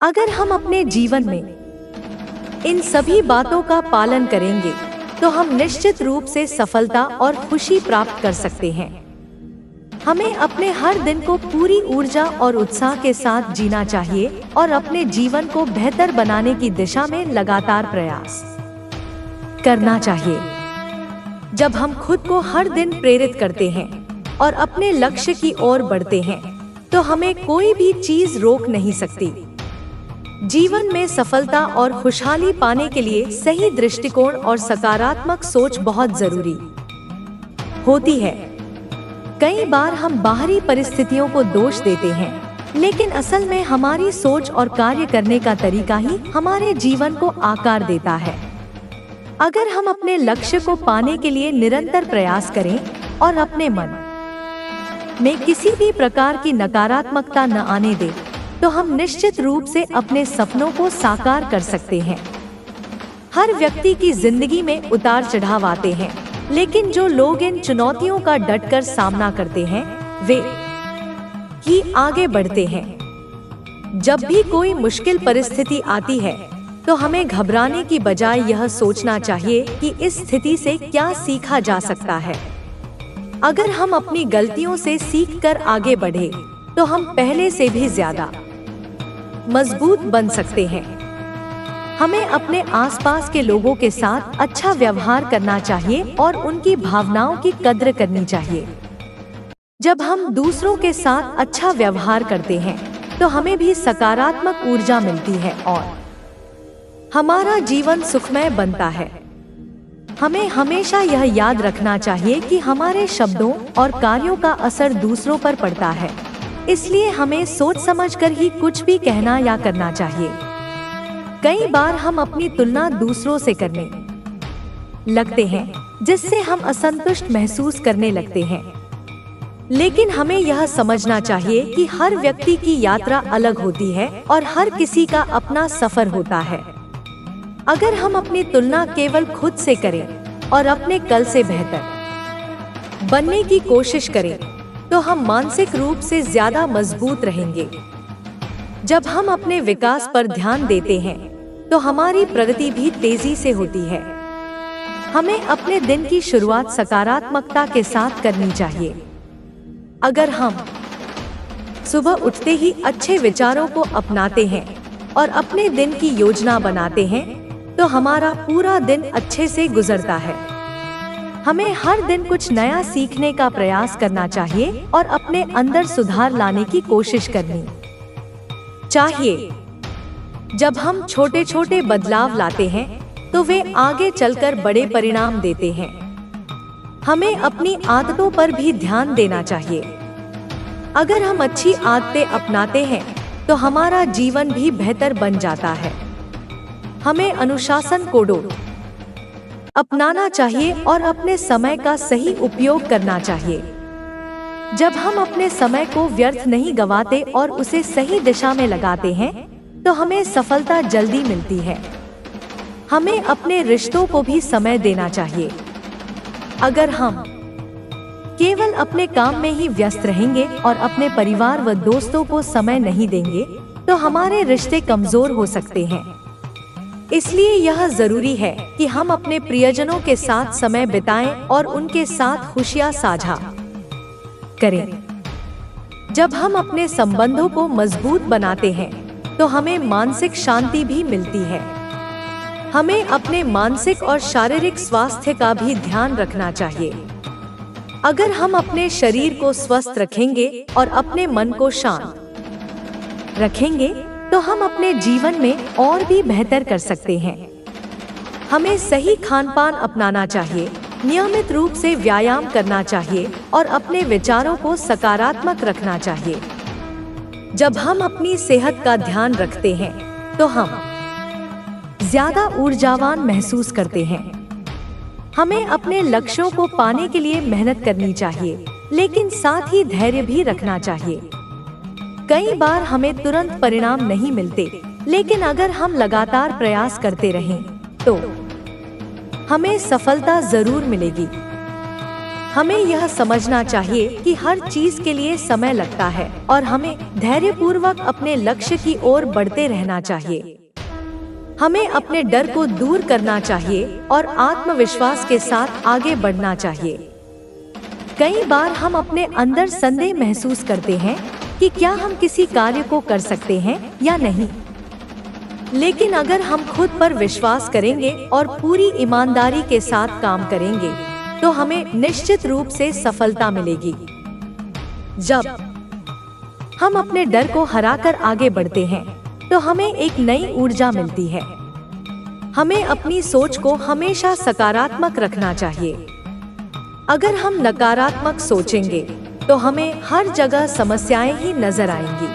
अगर हम अपने जीवन में इन सभी बातों का पालन करेंगे, तो हम निश्चित रूप से सफलता और खुशी प्राप्त कर सकते हैं। हमें अपने हर दिन को पूरी ऊर्जा और उत्साह के साथ जीना चाहिए और अपने जीवन को बेहतर बनाने की दिशा में लगातार प्रयास करना चाहिए। जब हम खुद को हर दिन प्रेरित करते हैं और अपने लक्ष्य की ओर बढ़ते हैं, तो हमें कोई भी चीज रोक नहीं सकती। जीवन में सफलता और खुशहाली पाने के लिए सही दृष्टिकोण और सकारात्मक सोच बहुत जरूरी होती है। कई बार हम बाहरी परिस्थितियों को दोष देते हैं, लेकिन असल में हमारी सोच और कार्य करने का तरीका ही हमारे जीवन को आकार देता है। अगर हम अपने लक्ष्य को पाने के लिए निरंतर प्रयास करें और अपने मन में किसी भी प्रकार की नकारात्मकता न आने दें, तो हम निश्चित रूप से अपने सपनों को साकार कर सकते हैं। हर व्यक्ति की जिंदगी में उतार चढ़ाव आते हैं, लेकिन जो लोग इन चुनौतियों का डटकर सामना करते हैं, वे ही आगे बढ़ते हैं। जब भी कोई मुश्किल परिस्थिति आती है, तो हमें घबराने की बजाय यह सोचना चाहिए कि इस स्थिति से क्या सीखा जा सकता है। अगर हम अपनी गलतियों से सीखकर आगे बढ़े, तो हम पहले से भी ज्यादा मजबूत बन सकते हैं। हमें अपने आसपास के लोगों के साथ अच्छा व्यवहार करना चाहिए और उनकी भावनाओं की कद्र करनी चाहिए। जब हम दूसरों के साथ अच्छा व्यवहार करते हैं, तो हमें भी सकारात्मक ऊर्जा मिलती है और हमारा जीवन सुखमय बनता है। हमें हमेशा यह याद रखना चाहिए कि हमारे शब्दों और कार्यों का असर दूसरों पर पड़ता है, इसलिए हमें सोच समझकर ही कुछ भी कहना या करना चाहिए। कई बार हम अपनी तुलना दूसरों से करने लगते हैं, जिससे हम असंतुष्ट महसूस करने लगते हैं। लेकिन हमें यह समझना चाहिए कि हर व्यक्ति की यात्रा अलग होती है और हर किसी का अपना सफर होता है। अगर हम अपनी तुलना केवल खुद से करें और अपने कल से बेहतर बनने की कोशिश करें, तो हम मानसिक रूप से ज्यादा मजबूत रहेंगे। जब हम अपने विकास पर ध्यान देते हैं, तो हमारी प्रगति भी तेजी से होती है। हमें अपने दिन की शुरुआत सकारात्मकता के साथ करनी चाहिए। अगर हम सुबह उठते ही अच्छे विचारों को अपनाते हैं और अपने दिन की योजना बनाते हैं, तो हमारा पूरा दिन अच्छे से गुजरता है। हमें हर दिन कुछ नया सीखने का प्रयास करना चाहिए और अपने अंदर सुधार लाने की कोशिश करनी चाहिए। जब हम छोटे छोटे बदलाव लाते हैं तो वे आगे चलकर बड़े परिणाम देते हैं। हमें अपनी आदतों पर भी ध्यान देना चाहिए। अगर हम अच्छी आदतें अपनाते हैं तो हमारा जीवन भी बेहतर बन जाता है। हमें अनुशासन कोड अपनाना चाहिए और अपने समय का सही उपयोग करना चाहिए। जब हम अपने समय को व्यर्थ नहीं गंवाते और उसे सही दिशा में लगाते हैं तो हमें सफलता जल्दी मिलती है। हमें अपने रिश्तों को भी समय देना चाहिए। अगर हम केवल अपने काम में ही व्यस्त रहेंगे और अपने परिवार व दोस्तों को समय नहीं देंगे तो हमारे रिश्ते कमजोर हो सकते हैं। इसलिए यह जरूरी है कि हम अपने प्रियजनों के साथ समय बिताएं और उनके साथ खुशियां साझा करें। जब हम अपने संबंधों को मजबूत बनाते हैं तो हमें मानसिक शांति भी मिलती है। हमें अपने मानसिक और शारीरिक स्वास्थ्य का भी ध्यान रखना चाहिए। अगर हम अपने शरीर को स्वस्थ रखेंगे और अपने मन को शांत रखेंगे तो हम अपने जीवन में और भी बेहतर कर सकते हैं। हमें सही खानपान अपनाना चाहिए, नियमित रूप से व्यायाम करना चाहिए और अपने विचारों को सकारात्मक रखना चाहिए। जब हम अपनी सेहत का ध्यान रखते हैं तो हम ज्यादा ऊर्जावान महसूस करते हैं। हमें अपने लक्ष्यों को पाने के लिए मेहनत करनी चाहिए, लेकिन साथ ही धैर्य भी रखना चाहिए। कई बार हमें तुरंत परिणाम नहीं मिलते, लेकिन अगर हम लगातार प्रयास करते रहें तो हमें सफलता जरूर मिलेगी। हमें यह समझना चाहिए कि हर चीज के लिए समय लगता है और हमें धैर्यपूर्वक अपने लक्ष्य की ओर बढ़ते रहना चाहिए। हमें अपने डर को दूर करना चाहिए और आत्मविश्वास के साथ आगे बढ़ना चाहिए। कई बार हम अपने अंदर संदेह महसूस करते हैं कि क्या हम किसी कार्य को कर सकते हैं या नहीं, लेकिन अगर हम खुद पर विश्वास करेंगे और पूरी ईमानदारी के साथ काम करेंगे तो हमें निश्चित रूप से सफलता मिलेगी। जब हम अपने डर को हराकर आगे बढ़ते हैं तो हमें एक नई ऊर्जा मिलती है। हमें अपनी सोच को हमेशा सकारात्मक रखना चाहिए। अगर हम नकारात्मक सोचेंगे तो हमें हर जगह समस्याएं ही नजर आएंगी,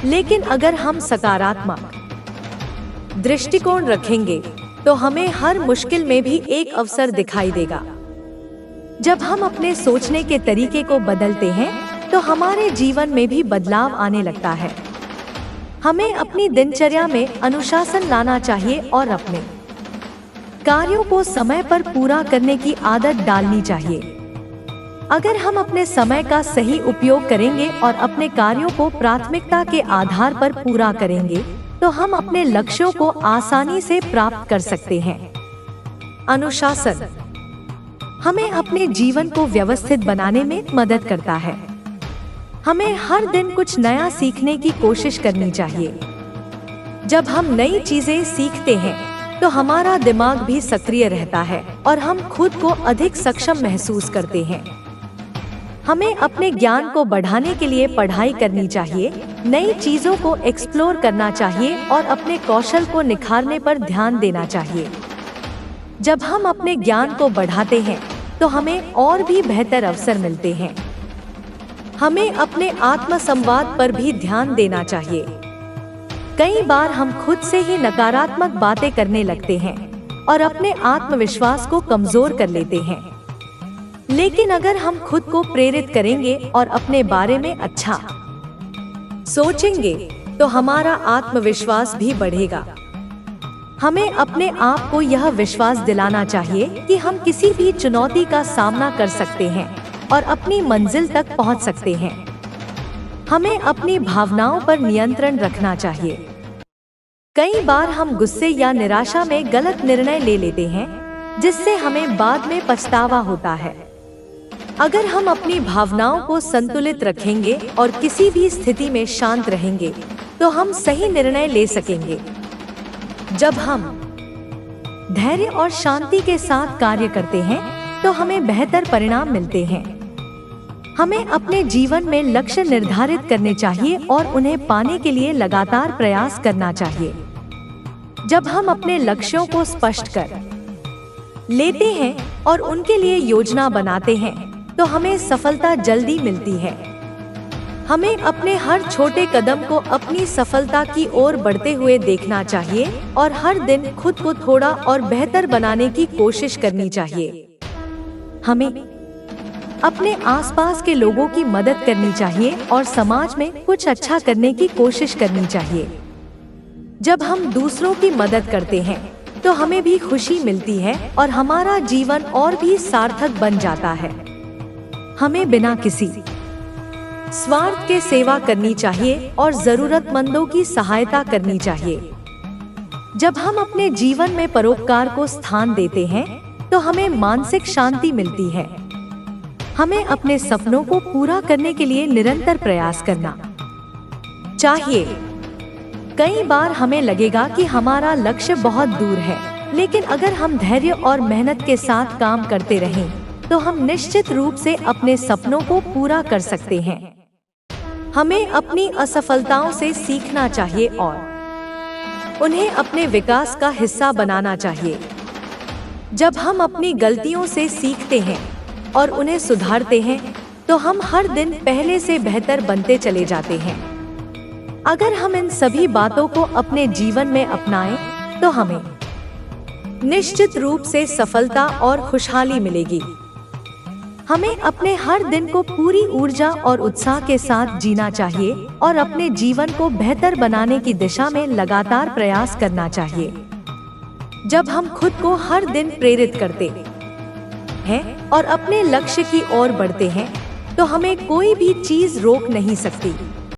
लेकिन अगर हम सकारात्मक दृष्टिकोण रखेंगे तो हमें हर मुश्किल में भी एक अवसर दिखाई देगा। जब हम अपने सोचने के तरीके को बदलते हैं तो हमारे जीवन में भी बदलाव आने लगता है। हमें अपनी दिनचर्या में अनुशासन लाना चाहिए और अपने कार्यों को समय पर पूरा करने की आदत डालनी चाहिए। अगर हम अपने समय का सही उपयोग करेंगे और अपने कार्यों को प्राथमिकता के आधार पर पूरा करेंगे तो हम अपने लक्ष्यों को आसानी से प्राप्त कर सकते हैं। अनुशासन हमें अपने जीवन को व्यवस्थित बनाने में मदद करता है। हमें हर दिन कुछ नया सीखने की कोशिश करनी चाहिए। जब हम नई चीजें सीखते हैं तो हमारा दिमाग भी सक्रिय रहता है और हम खुद को अधिक सक्षम महसूस करते हैं। हमें अपने ज्ञान को बढ़ाने के लिए पढ़ाई करनी चाहिए, नई चीजों को एक्सप्लोर करना चाहिए और अपने कौशल को निखारने पर ध्यान देना चाहिए। जब हम अपने ज्ञान को बढ़ाते हैं तो हमें और भी बेहतर अवसर मिलते हैं। हमें अपने आत्म संवाद पर भी ध्यान देना चाहिए। कई बार हम खुद से ही नकारात्मक बातें करने लगते हैं और अपने आत्मविश्वास को कमजोर कर लेते हैं, लेकिन अगर हम खुद को प्रेरित करेंगे और अपने बारे में अच्छा सोचेंगे तो हमारा आत्मविश्वास भी बढ़ेगा। हमें अपने आप को यह विश्वास दिलाना चाहिए कि हम किसी भी चुनौती का सामना कर सकते हैं और अपनी मंजिल तक पहुंच सकते हैं। हमें अपनी भावनाओं पर नियंत्रण रखना चाहिए। कई बार हम गुस्से या निराशा में गलत निर्णय ले लेते हैं, जिससे हमें बाद में पछतावा होता है। अगर हम अपनी भावनाओं को संतुलित रखेंगे और किसी भी स्थिति में शांत रहेंगे, तो हम सही निर्णय ले सकेंगे। जब हम धैर्य और शांति के साथ कार्य करते हैं, तो हमें बेहतर परिणाम मिलते हैं। हमें अपने जीवन में लक्ष्य निर्धारित करने चाहिए और उन्हें पाने के लिए लगातार प्रयास करना चाहिए। जब हम अपने लक्ष्यों को स्पष्ट कर लेते हैं और उनके लिए योजना बनाते हैं, तो हमें सफलता जल्दी मिलती है। हमें अपने हर छोटे कदम को अपनी सफलता की ओर बढ़ते हुए देखना चाहिए और हर दिन खुद को थोड़ा और बेहतर बनाने की कोशिश करनी चाहिए। हमें अपने आसपास के लोगों की मदद करनी चाहिए और समाज में कुछ अच्छा करने की कोशिश करनी चाहिए। जब हम दूसरों की मदद करते हैं, तो हमें भी खुशी मिलती है और हमारा जीवन और भी सार्थक बन जाता है। हमें बिना किसी स्वार्थ के सेवा करनी चाहिए और जरूरतमंदों की सहायता करनी चाहिए। जब हम अपने जीवन में परोपकार को स्थान देते हैं, तो हमें मानसिक शांति मिलती है। हमें अपने सपनों को पूरा करने के लिए निरंतर प्रयास करना चाहिए। कई बार हमें लगेगा कि हमारा लक्ष्य बहुत दूर है, लेकिन अगर हम धैर्य और मेहनत के साथ काम करते रहें, तो हम निश्चित रूप से अपने सपनों को पूरा कर सकते हैं। हमें अपनी असफलताओं से सीखना चाहिए और उन्हें अपने विकास का हिस्सा बनाना चाहिए। जब हम अपनी गलतियों से सीखते हैं और उन्हें सुधारते हैं, तो हम हर दिन पहले से बेहतर बनते चले जाते हैं। अगर हम इन सभी बातों को अपने जीवन में अपनाएं, तो हमें निश्चित रूप से सफलता और खुशहाली मिलेगी। हमें अपने हर दिन को पूरी ऊर्जा और उत्साह के साथ जीना चाहिए और अपने जीवन को बेहतर बनाने की दिशा में लगातार प्रयास करना चाहिए। जब हम खुद को हर दिन प्रेरित करते हैं और अपने लक्ष्य की ओर बढ़ते हैं, तो हमें कोई भी चीज रोक नहीं सकती।